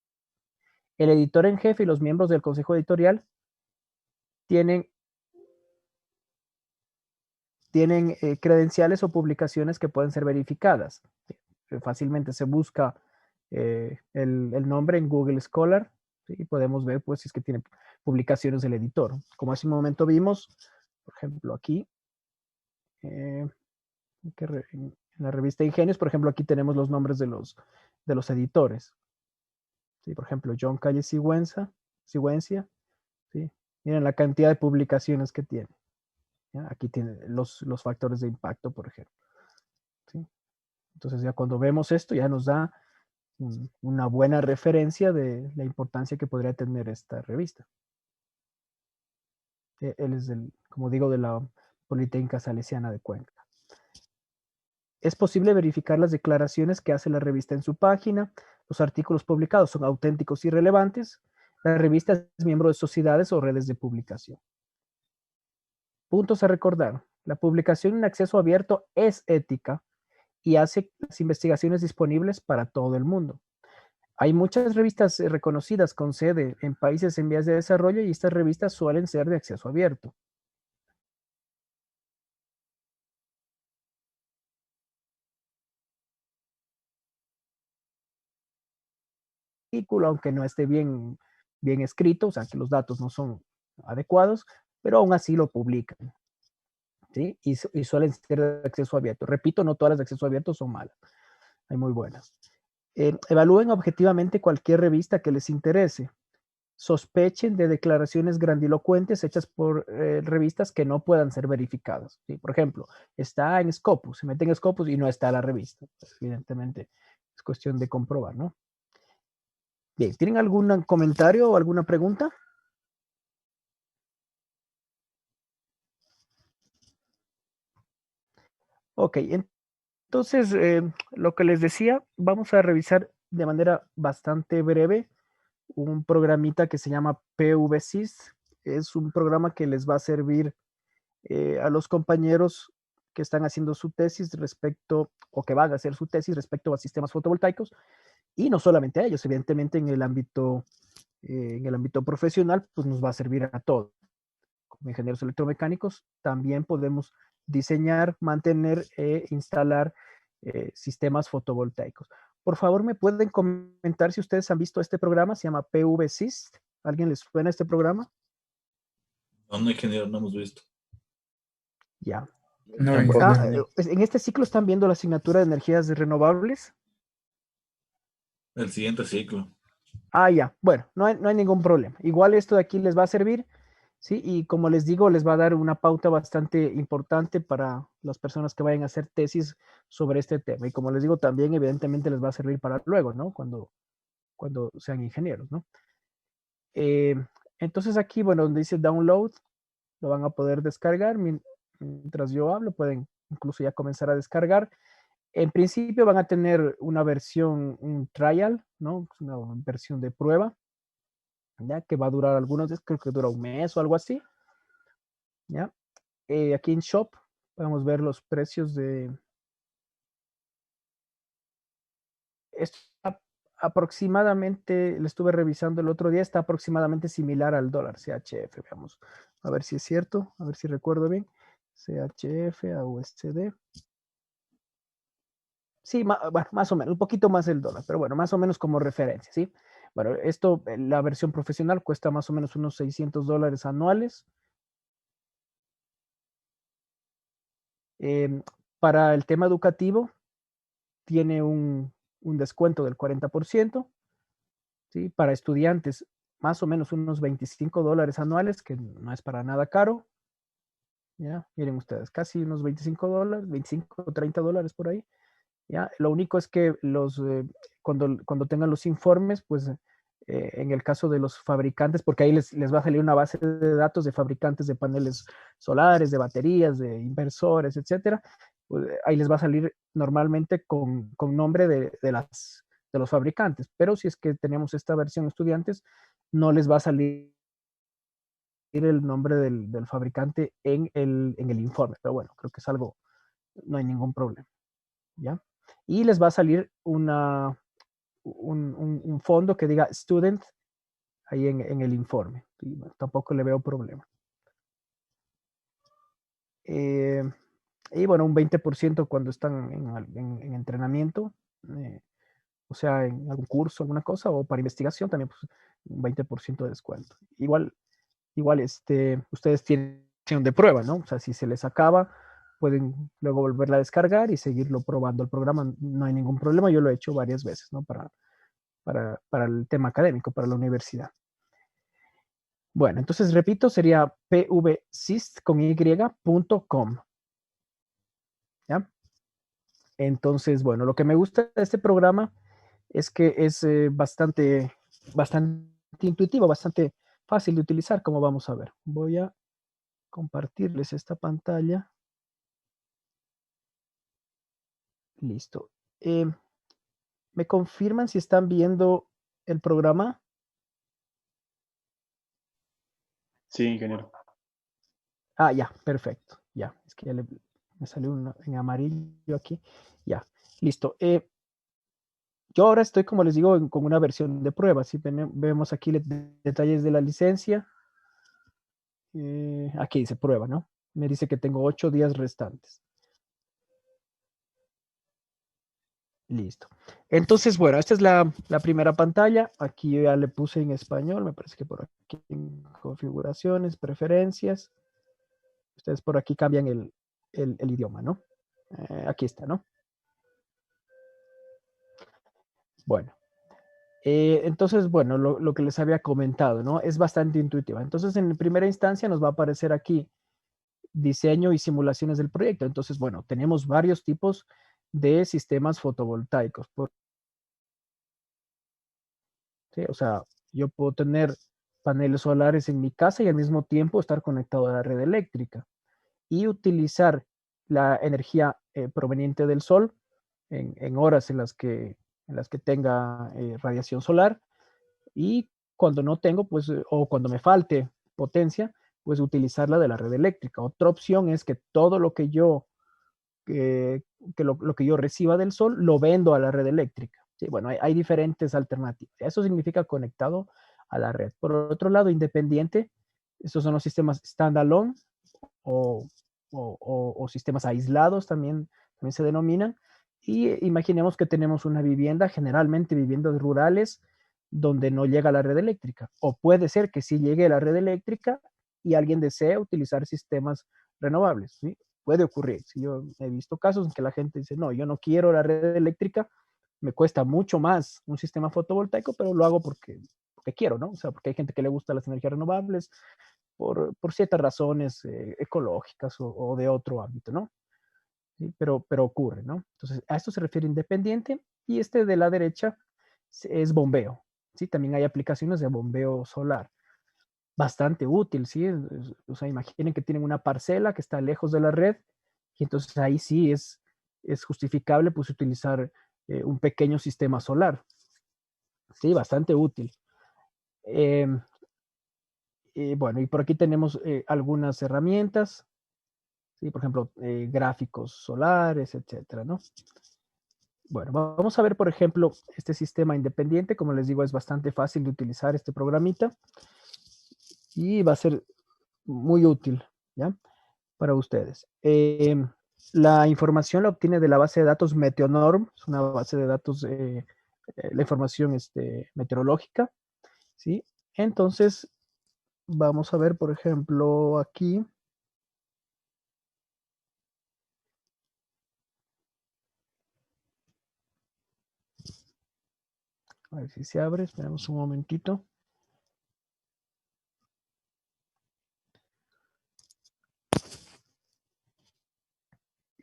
El editor en jefe y los miembros del consejo editorial tienen credenciales o publicaciones que pueden ser verificadas. Fácilmente se busca el nombre en Google Scholar, ¿sí? Y podemos ver pues si es que tiene publicaciones del editor. Como hace un momento vimos, por ejemplo, aquí, en la revista Ingenios, por ejemplo, aquí tenemos los nombres de los editores. ¿Sí? Por ejemplo, John Calle Sigüencia, ¿sí? Miren la cantidad de publicaciones que tiene. ¿Ya? Aquí tiene los factores de impacto, por ejemplo. ¿Sí? Entonces ya cuando vemos esto ya nos da una buena referencia de la importancia que podría tener esta revista. Él es, como digo, de la Politécnica Salesiana de Cuenca. Es posible verificar las declaraciones que hace la revista en su página. Los artículos publicados son auténticos y relevantes. La revista es miembro de sociedades o redes de publicación. Puntos a recordar. La publicación en acceso abierto es ética y hace las investigaciones disponibles para todo el mundo. Hay muchas revistas reconocidas con sede en países en vías de desarrollo y estas revistas suelen ser de acceso abierto. Aunque no esté bien escrito, o sea, que los datos no son adecuados, pero aún así lo publican, ¿sí? Y suelen ser de acceso abierto. Repito, no todas las de acceso abierto son malas, hay muy buenas. Evalúen objetivamente cualquier revista que les interese. Sospechen de declaraciones grandilocuentes hechas por revistas que no puedan ser verificadas, ¿sí? Por ejemplo, está en Scopus, se mete en Scopus y no está la revista. Pues, evidentemente, es cuestión de comprobar, ¿no? Bien, ¿tienen algún comentario o alguna pregunta? Ok, entonces, lo que les decía, vamos a revisar de manera bastante breve un programita que se llama PVSys. Es un programa que les va a servir a los compañeros que están haciendo su tesis respecto, o que van a hacer su tesis respecto a sistemas fotovoltaicos, y no solamente a ellos, evidentemente en el ámbito profesional, pues nos va a servir a todos. Como ingenieros electromecánicos, también podemos diseñar, mantener e instalar sistemas fotovoltaicos. Por favor, ¿me pueden comentar si ustedes han visto este programa? Se llama PVSys. ¿Alguien les suena este programa? No, ingeniero, no hemos visto. Ya. No, ingeniero. En este ciclo están viendo la asignatura de energías renovables. El siguiente ciclo. Ya. Bueno, no hay ningún problema. Igual esto de aquí les va a servir, ¿sí? Y como les digo, les va a dar una pauta bastante importante para las personas que vayan a hacer tesis sobre este tema. Y como les digo, también evidentemente les va a servir para luego, ¿no? Cuando sean ingenieros, ¿no? Entonces aquí, bueno, donde dice download, lo van a poder descargar. Mientras yo hablo, pueden incluso ya comenzar a descargar. En principio van a tener una versión, un trial, ¿no? Una versión de prueba, ¿ya? Que va a durar algunos días, creo que dura un mes o algo así, ¿ya? Aquí en Shop podemos ver los precios de... Esto aproximadamente, le estuve revisando el otro día, está aproximadamente similar al dólar CHF, veamos, a ver si es cierto, a ver si recuerdo bien, CHF a USD. Sí, bueno, más o menos, un poquito más del dólar, pero bueno, más o menos como referencia, ¿sí? Bueno, esto, la versión profesional cuesta más o menos unos $600 anuales. Para el tema educativo, tiene un descuento del 40%, ¿sí? Para estudiantes, más o menos unos $25 anuales, que no es para nada caro. ¿Ya? Miren ustedes, casi unos $25, 25 o $30 por ahí. ¿Ya? Lo único es que cuando tengan los informes, pues en el caso de los fabricantes, porque ahí les va a salir una base de datos de fabricantes de paneles solares, de baterías, de inversores, etcétera, pues, ahí les va a salir normalmente con nombre de los fabricantes, pero si es que tenemos esta versión estudiantes, no les va a salir el nombre del fabricante en el informe, pero bueno, creo que es algo, no hay ningún problema, ¿ya? Y les va a salir un fondo que diga student ahí en el informe. Y bueno, tampoco le veo problema. Y bueno, un 20% cuando están en entrenamiento, o sea, en algún curso, alguna cosa, o para investigación también, pues, un 20% de descuento. Igual ustedes tienen de prueba, ¿no? O sea, si se les acaba, pueden luego volverla a descargar y seguirlo probando el programa. No hay ningún problema. Yo lo he hecho varias veces, ¿no? Para el tema académico, para la universidad. Bueno, entonces repito, sería pvsist.com. ¿Ya? Entonces, bueno, lo que me gusta de este programa es que es bastante intuitivo, bastante fácil de utilizar, como vamos a ver. Voy a compartirles esta pantalla. Listo. ¿Me confirman si están viendo el programa? Sí, ingeniero. Ah, ya, perfecto. Ya, es que ya me salió en amarillo aquí. Ya, listo. Yo ahora estoy, como les digo, con una versión de prueba. Si vemos aquí detalles de la licencia. Aquí dice prueba, ¿no? Me dice que tengo 8 días restantes. Listo. Entonces, bueno, esta es la primera pantalla. Aquí ya le puse en español. Me parece que por aquí en configuraciones, preferencias. Ustedes por aquí cambian el idioma, ¿no? Aquí está, ¿no? Bueno. Entonces, bueno, lo que les había comentado, ¿no? Es bastante intuitiva. Entonces, en primera instancia nos va a aparecer aquí diseño y simulaciones del proyecto. Entonces, bueno, tenemos varios tipos de sistemas fotovoltaicos. ¿Sí? O sea, yo puedo tener paneles solares en mi casa y al mismo tiempo estar conectado a la red eléctrica y utilizar la energía proveniente del sol en horas en las que tenga radiación solar y cuando no tengo, pues, o cuando me falte potencia, pues utilizarla de la red eléctrica. Otra opción es que todo lo que yo, lo que yo reciba del sol, lo vendo a la red eléctrica. Sí, bueno, hay diferentes alternativas. Eso significa conectado a la red. Por otro lado, independiente, estos son los sistemas standalone o, o sistemas aislados también se denominan. Y imaginemos que tenemos una vivienda, generalmente viviendas rurales, donde no llega la red eléctrica. O puede ser que sí llegue la red eléctrica y alguien desee utilizar sistemas renovables. ¿Sí? Puede ocurrir. Si yo he visto casos en que la gente dice, no, yo no quiero la red eléctrica, me cuesta mucho más un sistema fotovoltaico, pero lo hago porque quiero, ¿no? O sea, porque hay gente que le gusta las energías renovables por ciertas razones ecológicas o de otro ámbito, ¿no? ¿Sí? Pero ocurre, ¿no? Entonces, a esto se refiere independiente y este de la derecha es bombeo, ¿sí? También hay aplicaciones de bombeo solar, bastante útil, ¿sí? O sea, imaginen que tienen una parcela que está lejos de la red y entonces ahí sí es justificable pues utilizar un pequeño sistema solar, ¿sí? Bastante útil. Bueno, y por aquí tenemos algunas herramientas, ¿sí? Por ejemplo, gráficos solares, etcétera, ¿no? Bueno, vamos a ver, por ejemplo, este sistema independiente. Como les digo, es bastante fácil de utilizar este programita y va a ser muy útil, ¿ya? Para ustedes. La información la obtiene de la base de datos Meteonorm, es una base de datos, la información meteorológica, ¿sí? Entonces, vamos a ver, por ejemplo, aquí. A ver si se abre, esperemos un momentito.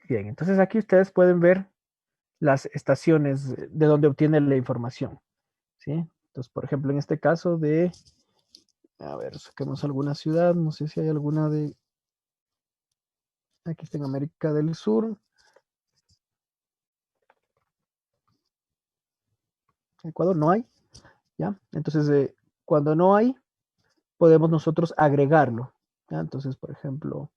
Bien, entonces aquí ustedes pueden ver las estaciones de donde obtienen la información, ¿sí? Entonces, por ejemplo, en este caso a ver, saquemos alguna ciudad, no sé si hay alguna aquí está en América del Sur. Ecuador no hay, ¿ya? Entonces, cuando no hay, podemos nosotros agregarlo, ¿ya? Entonces, por ejemplo,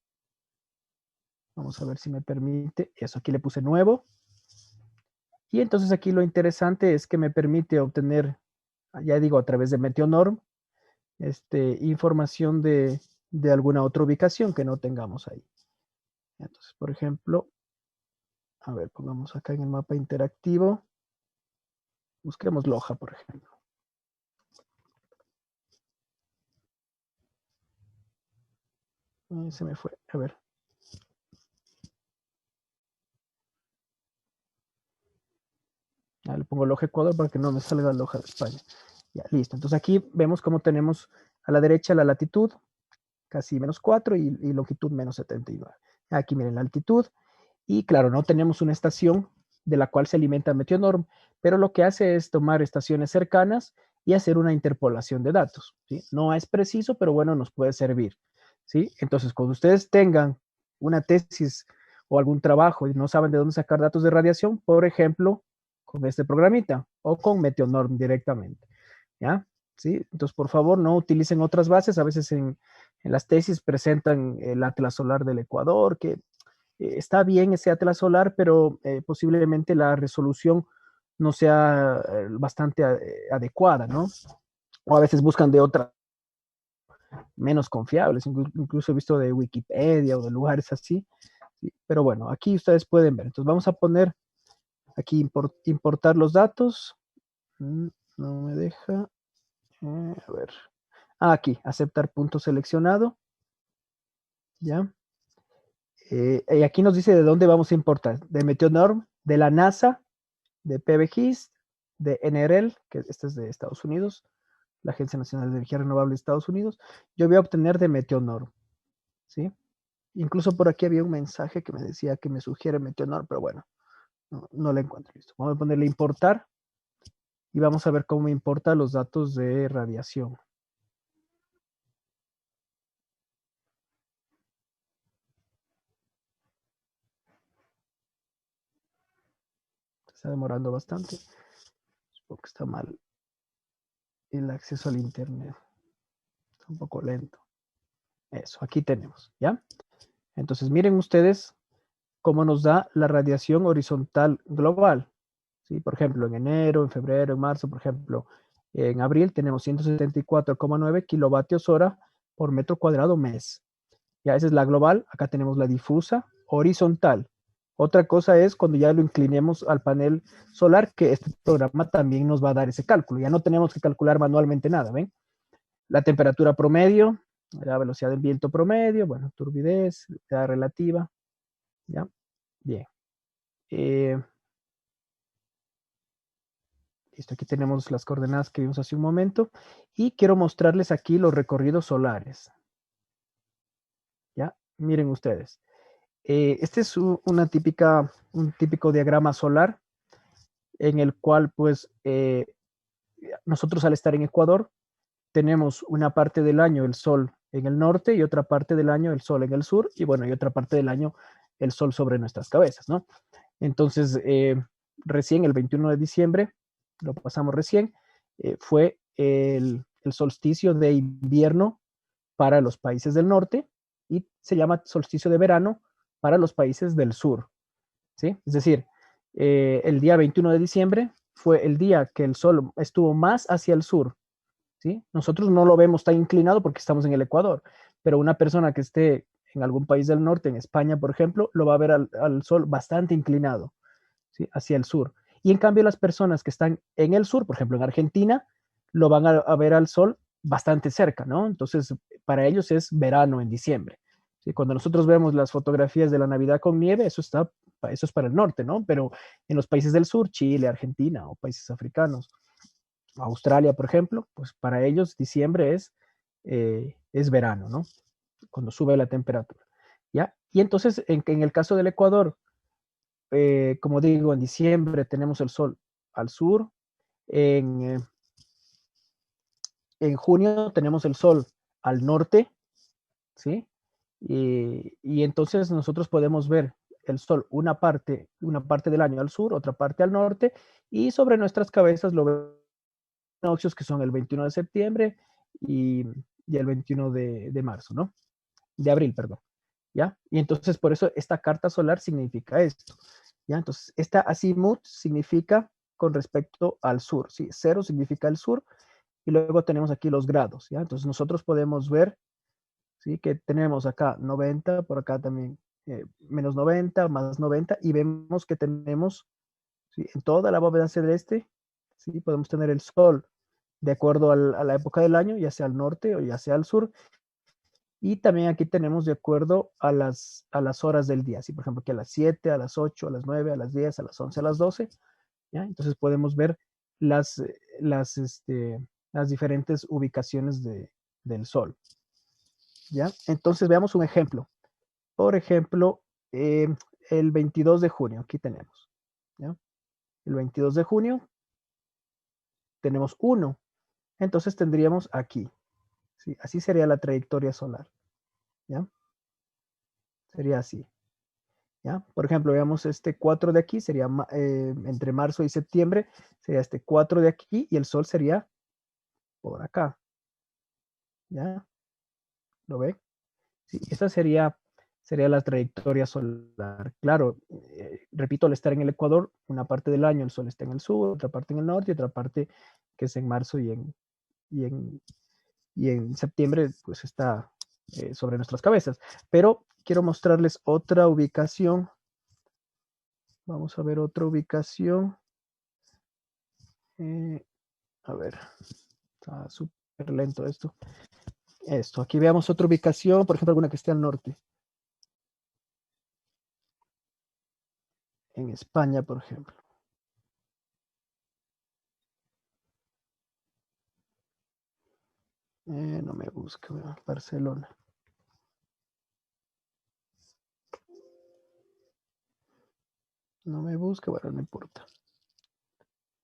vamos a ver si me permite, eso aquí le puse nuevo, y entonces aquí lo interesante es que me permite obtener, ya digo, a través de Meteonorm, información de alguna otra ubicación que no tengamos ahí. Entonces, por ejemplo, a ver, pongamos acá en el mapa interactivo, busquemos Loja, por ejemplo. Se me fue, a ver. Le pongo Loja Ecuador para que no me salga Loja de España. Ya, listo. Entonces aquí vemos cómo tenemos a la derecha la latitud, casi -4 y longitud -79. Aquí miren la altitud. Y claro, no tenemos una estación de la cual se alimenta Meteonorm, pero lo que hace es tomar estaciones cercanas y hacer una interpolación de datos, ¿sí? No es preciso, pero bueno, nos puede servir, ¿sí? Entonces, cuando ustedes tengan una tesis o algún trabajo y no saben de dónde sacar datos de radiación, por ejemplo, con este programita o con Meteonorm directamente, ¿ya? ¿Sí? Entonces, por favor, no utilicen otras bases. A veces en las tesis presentan el Atlas Solar del Ecuador, que está bien ese Atlas Solar, pero posiblemente la resolución no sea bastante adecuada, ¿no? O a veces buscan de otras menos confiables, incluso he visto de Wikipedia o de lugares así, ¿sí? Pero bueno, aquí ustedes pueden ver. Entonces vamos a poner aquí importar los datos. No me deja. A ver. Aquí, aceptar punto seleccionado. ¿Ya? Y aquí nos dice de dónde vamos a importar. De Meteonorm, de la NASA, de PBGIS, de NREL, que este es de Estados Unidos, la Agencia Nacional de Energía Renovable de Estados Unidos. Yo voy a obtener de Meteonorm, ¿sí? Incluso por aquí había un mensaje que me decía que me sugiere Meteonorm, pero bueno, no lo encuentro. Listo. Vamos a ponerle importar y vamos a ver cómo importa los datos de radiación. Está demorando bastante porque está mal el acceso al internet. Está un poco lento. Eso, aquí tenemos, ¿ya? Entonces miren ustedes cómo nos da la radiación horizontal global. ¿Sí? Por ejemplo, en enero, en febrero, en marzo, por ejemplo, en abril tenemos 174,9 kilovatios hora por metro cuadrado mes. Ya esa es la global. Acá tenemos la difusa horizontal. Otra cosa es cuando ya lo inclinemos al panel solar, que este programa también nos va a dar ese cálculo. Ya no tenemos que calcular manualmente nada, ¿ven? La temperatura promedio, la velocidad del viento promedio, bueno, turbidez, velocidad relativa, ¿ya? Bien. Listo, aquí tenemos las coordenadas que vimos hace un momento y quiero mostrarles aquí los recorridos solares. ¿Ya? Miren ustedes. Este es un típico diagrama solar en el cual, pues, nosotros al estar en Ecuador, tenemos una parte del año el sol en el norte y otra parte del año el sol en el sur y bueno, y otra parte del año el sol sobre nuestras cabezas, ¿no? Entonces, recién el 21 de diciembre, lo pasamos recién, fue el solsticio de invierno para los países del norte y se llama solsticio de verano para los países del sur, ¿sí? Es decir, el día 21 de diciembre fue el día que el sol estuvo más hacia el sur, ¿sí? Nosotros no lo vemos tan inclinado porque estamos en el Ecuador, pero una persona que esté en algún país del norte, en España, por ejemplo, lo va a ver al sol bastante inclinado, ¿sí? Hacia el sur. Y en cambio las personas que están en el sur, por ejemplo en Argentina, lo van a ver al sol bastante cerca, ¿no? Entonces, para ellos es verano en diciembre. ¿Sí? Cuando nosotros vemos las fotografías de la Navidad con nieve, eso es para el norte, ¿no? Pero en los países del sur, Chile, Argentina o países africanos, Australia, por ejemplo, pues para ellos diciembre es verano, ¿no? Cuando sube la temperatura, ¿ya? Y entonces, en el caso del Ecuador, como digo, en diciembre tenemos el sol al sur, en, en junio tenemos el sol al norte, ¿sí? Y entonces nosotros podemos ver el sol una parte del año al sur, otra parte al norte, y sobre nuestras cabezas lo vemos equinoccios que son el 21 de septiembre y el 21 de marzo, ¿no? De abril, perdón. ¿Ya? Y entonces por eso esta carta solar significa esto. ¿Ya? Entonces esta azimut significa con respecto al sur, ¿sí? 0 significa el sur y luego tenemos aquí los grados, ¿ya? Entonces nosotros podemos ver, ¿sí? Que tenemos acá 90, por acá también menos 90, más 90 y vemos que tenemos, ¿sí? En toda la bóveda celeste, ¿sí? Podemos tener el sol de acuerdo a la época del año, ya sea al norte o ya sea al sur. Y también aquí tenemos de acuerdo a las horas del día. ¿Sí? Por ejemplo, que a las 7, a las 8, a las 9, a las 10, a las 11, a las 12. ¿Ya? Entonces podemos ver las, las, este, las diferentes ubicaciones del Sol. ¿Ya? Entonces veamos un ejemplo. Por ejemplo, el 22 de junio, aquí tenemos. ¿ya? El 22 de junio tenemos 1. Entonces tendríamos aquí. ¿Sí? Así sería la trayectoria solar. ¿Ya? Sería así. ¿Ya? Por ejemplo, veamos este 4 de aquí, sería entre marzo y septiembre, sería este 4 de aquí y el Sol sería por acá. ¿Ya? ¿Lo ve? Sí, esa sería la trayectoria solar. Claro, repito, al estar en el Ecuador, una parte del año el Sol está en el sur, otra parte en el norte y otra parte que es en marzo y en septiembre, pues está sobre nuestras cabezas. Pero quiero mostrarles otra ubicación. Vamos a ver otra ubicación. A ver, está súper lento esto. Aquí veamos otra ubicación, por ejemplo, alguna que esté al norte. En España, por ejemplo. No me busca, Barcelona. No me busca, bueno, no importa.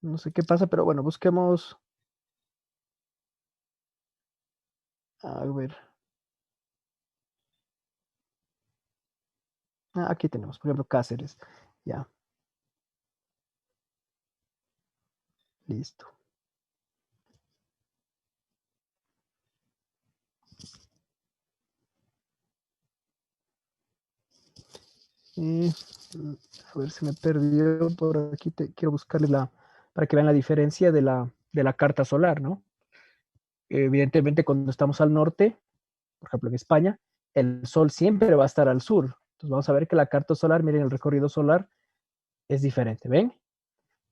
No sé qué pasa, pero bueno, busquemos. A ver. Aquí tenemos, por ejemplo, Cáceres. Ya. Listo. A ver, se me perdió por aquí. Quiero buscarle para que vean la diferencia de la carta solar, ¿no? Evidentemente, cuando estamos al norte, por ejemplo en España, el Sol siempre va a estar al sur. Entonces vamos a ver que la carta solar, miren, el recorrido solar es diferente. ¿Ven?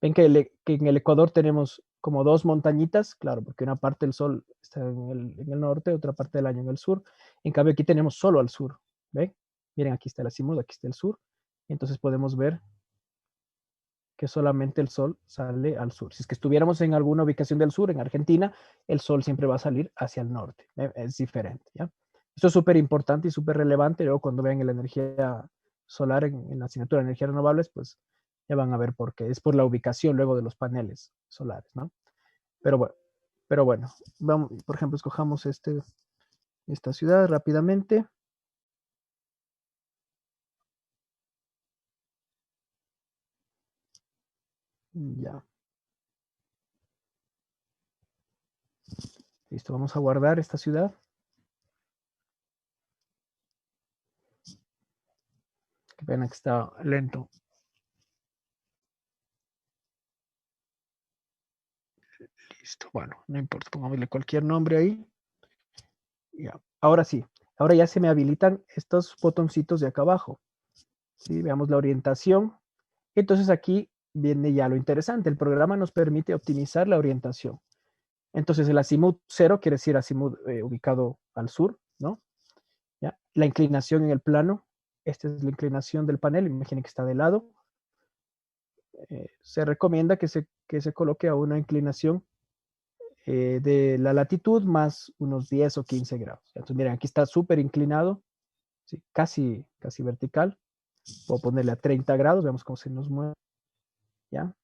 Ven que en el Ecuador tenemos como dos montañitas, claro, porque una parte del Sol está en el norte, otra parte del año en el sur. En cambio, aquí tenemos solo al sur. ¿Ven? Miren, aquí está el azimut, aquí está el sur. Entonces podemos ver que solamente el Sol sale al sur. Si es que estuviéramos en alguna ubicación del sur, en Argentina, el Sol siempre va a salir hacia el norte. Es diferente, ¿ya? Esto es súper importante y súper relevante. Luego cuando vean la energía solar en la asignatura de energías renovables, pues ya van a ver por qué. Es por la ubicación luego de los paneles solares, ¿no? Pero bueno, vamos, por ejemplo, escojamos esta ciudad rápidamente. Ya. Listo, vamos a guardar esta ciudad. Qué pena que está lento. Listo, bueno, no importa, pongámosle cualquier nombre ahí. Ya. Ahora sí, ahora ya se me habilitan estos botoncitos de acá abajo. ¿Sí? Veamos la orientación. Entonces aquí viene ya lo interesante. El programa nos permite optimizar la orientación. Entonces el azimut 0 quiere decir azimut ubicado al sur, ¿no? ¿Ya? La inclinación en el plano. Esta es la inclinación del panel. Imaginen que está de lado. Se recomienda que se coloque a una inclinación de la latitud más unos 10 o 15 grados. Entonces, miren, aquí está súper inclinado, ¿sí? Casi vertical. Puedo ponerle a 30 grados, veamos cómo se nos mueve. ¿Ya?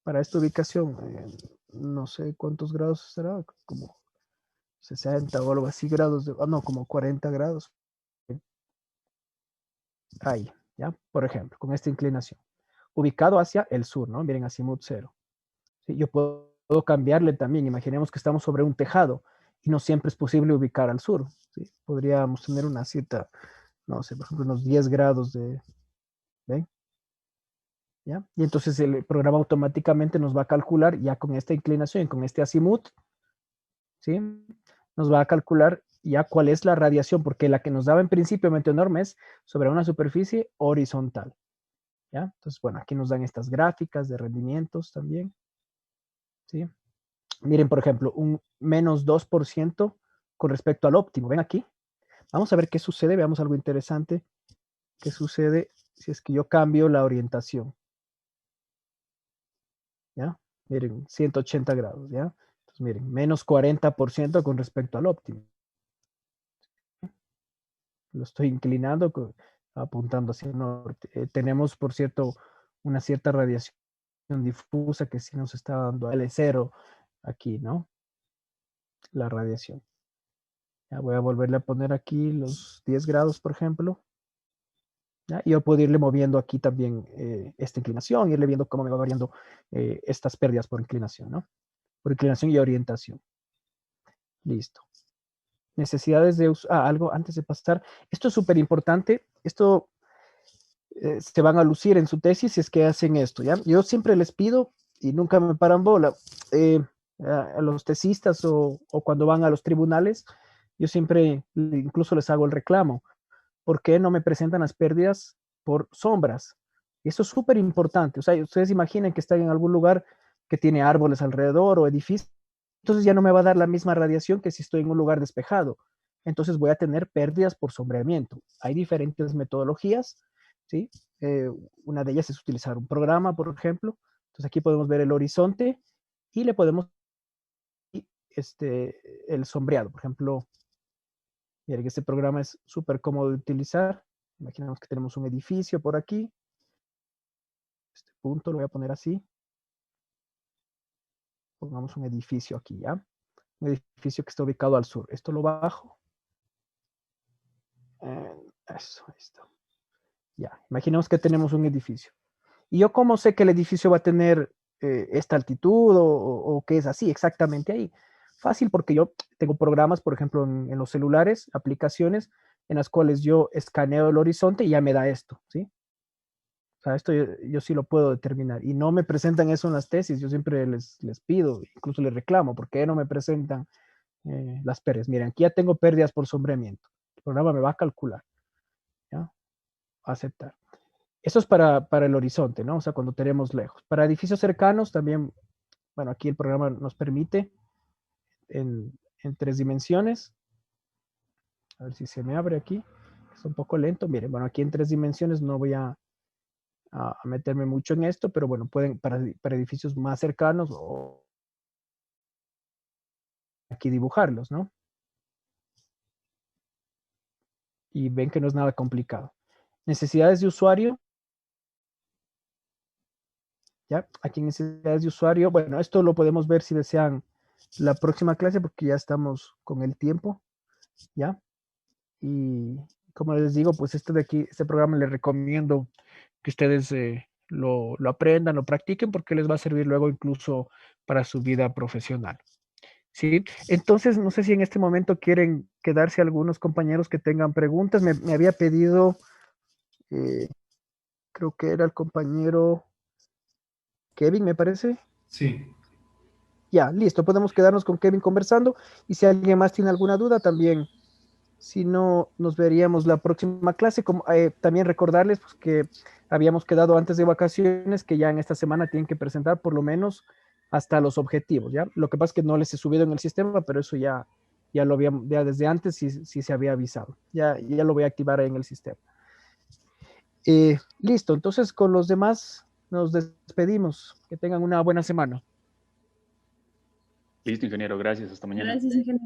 Para esta ubicación, no sé cuántos grados será, como 60 o algo así grados, no, como 40 grados. Ahí, ¿ya? Por ejemplo, con esta inclinación. Ubicado hacia el sur, ¿no? Miren, azimut 0. ¿Sí? Yo puedo cambiarle también. Imaginemos que estamos sobre un tejado y no siempre es posible ubicar al sur. ¿Sí? Podríamos tener una cierta, no sé, por ejemplo, unos 10 grados de... ¿Ven? ¿Ya? Y entonces el programa automáticamente nos va a calcular ya con esta inclinación, con este azimut, ¿sí? Nos va a calcular ya cuál es la radiación, porque la que nos daba en principio Meteonorm es sobre una superficie horizontal. ¿Ya? Entonces, bueno, aquí nos dan estas gráficas de rendimientos también. ¿Sí? Miren, por ejemplo, un menos 2% con respecto al óptimo. ¿Ven aquí? Vamos a ver qué sucede. Veamos algo interesante. ¿Qué sucede si es que yo cambio la orientación? ¿Ya? Miren, 180 grados, ¿ya? Entonces, miren, menos 40% con respecto al óptimo. Lo estoy inclinando, apuntando hacia el norte. Tenemos, por cierto, una cierta radiación difusa que sí nos está dando L0 aquí, ¿no? La radiación. Ya voy a volverle a poner aquí los 10 grados, por ejemplo. ¿Ya? Y yo puedo irle moviendo aquí también esta inclinación, irle viendo cómo me va variando estas pérdidas por inclinación, ¿no? Por inclinación y orientación. Listo. Necesidades de uso. Algo antes de pasar. Esto es súper importante. Esto se van a lucir en su tesis si es que hacen esto, ¿ya? Yo siempre les pido, y nunca me paran bola, a los tesistas o cuando van a los tribunales, yo siempre incluso les hago el reclamo. ¿Por qué no me presentan las pérdidas por sombras? Y eso es súper importante. O sea, ustedes imaginen que están en algún lugar que tiene árboles alrededor o edificios, entonces ya no me va a dar la misma radiación que si estoy en un lugar despejado. Entonces voy a tener pérdidas por sombreamiento. Hay diferentes metodologías, ¿sí? Una de ellas es utilizar un programa, por ejemplo. Entonces aquí podemos ver el horizonte y le podemos el sombreado. Por ejemplo, miren que este programa es súper cómodo de utilizar. Imaginemos que tenemos un edificio por aquí. Este punto lo voy a poner así. Pongamos un edificio aquí, ¿ya? Un edificio que está ubicado al sur. Esto lo bajo. Eso, ahí está. Ya, imaginemos que tenemos un edificio. ¿Y yo cómo sé que el edificio va a tener esta altitud o que es así exactamente ahí? Fácil, porque yo tengo programas, por ejemplo, en los celulares, aplicaciones en las cuales yo escaneo el horizonte y ya me da esto, ¿sí? O sea, esto yo sí lo puedo determinar. Y no me presentan eso en las tesis. Yo siempre les pido, incluso les reclamo, ¿por qué no me presentan las pérdidas? Miren, aquí ya tengo pérdidas por sombreamiento. El programa me va a calcular. ¿Ya? Aceptar. Eso es para el horizonte, ¿no? O sea, cuando tenemos lejos. Para edificios cercanos también, bueno, aquí el programa nos permite en 3 dimensiones. A ver si se me abre aquí. Es un poco lento. Miren, bueno, aquí en 3 dimensiones no voy a meterme mucho en esto, pero bueno, pueden para edificios más cercanos o aquí dibujarlos, ¿no? Y ven que no es nada complicado. Necesidades de usuario. ¿Ya? Aquí en necesidades de usuario, bueno, esto lo podemos ver si desean la próxima clase porque ya estamos con el tiempo, ¿ya? Y como les digo, pues este de aquí, este programa les recomiendo que ustedes lo aprendan, lo practiquen porque les va a servir luego incluso para su vida profesional. ¿Sí? Entonces, no sé si en este momento quieren quedarse algunos compañeros que tengan preguntas. Me había pedido, creo que era el compañero Kevin, me parece. Sí. Ya, listo, podemos quedarnos con Kevin conversando y si alguien más tiene alguna duda también, si no, nos veríamos la próxima clase. Como, también recordarles pues, que habíamos quedado antes de vacaciones que ya en esta semana tienen que presentar por lo menos hasta los objetivos, ¿ya? Lo que pasa es que no les he subido en el sistema, pero eso ya lo había, ya desde antes sí se había avisado. Ya lo voy a activar en el sistema. Listo, entonces con los demás nos despedimos. Que tengan una buena semana. Listo, ingeniero. Gracias. Hasta mañana. Gracias, ingeniero.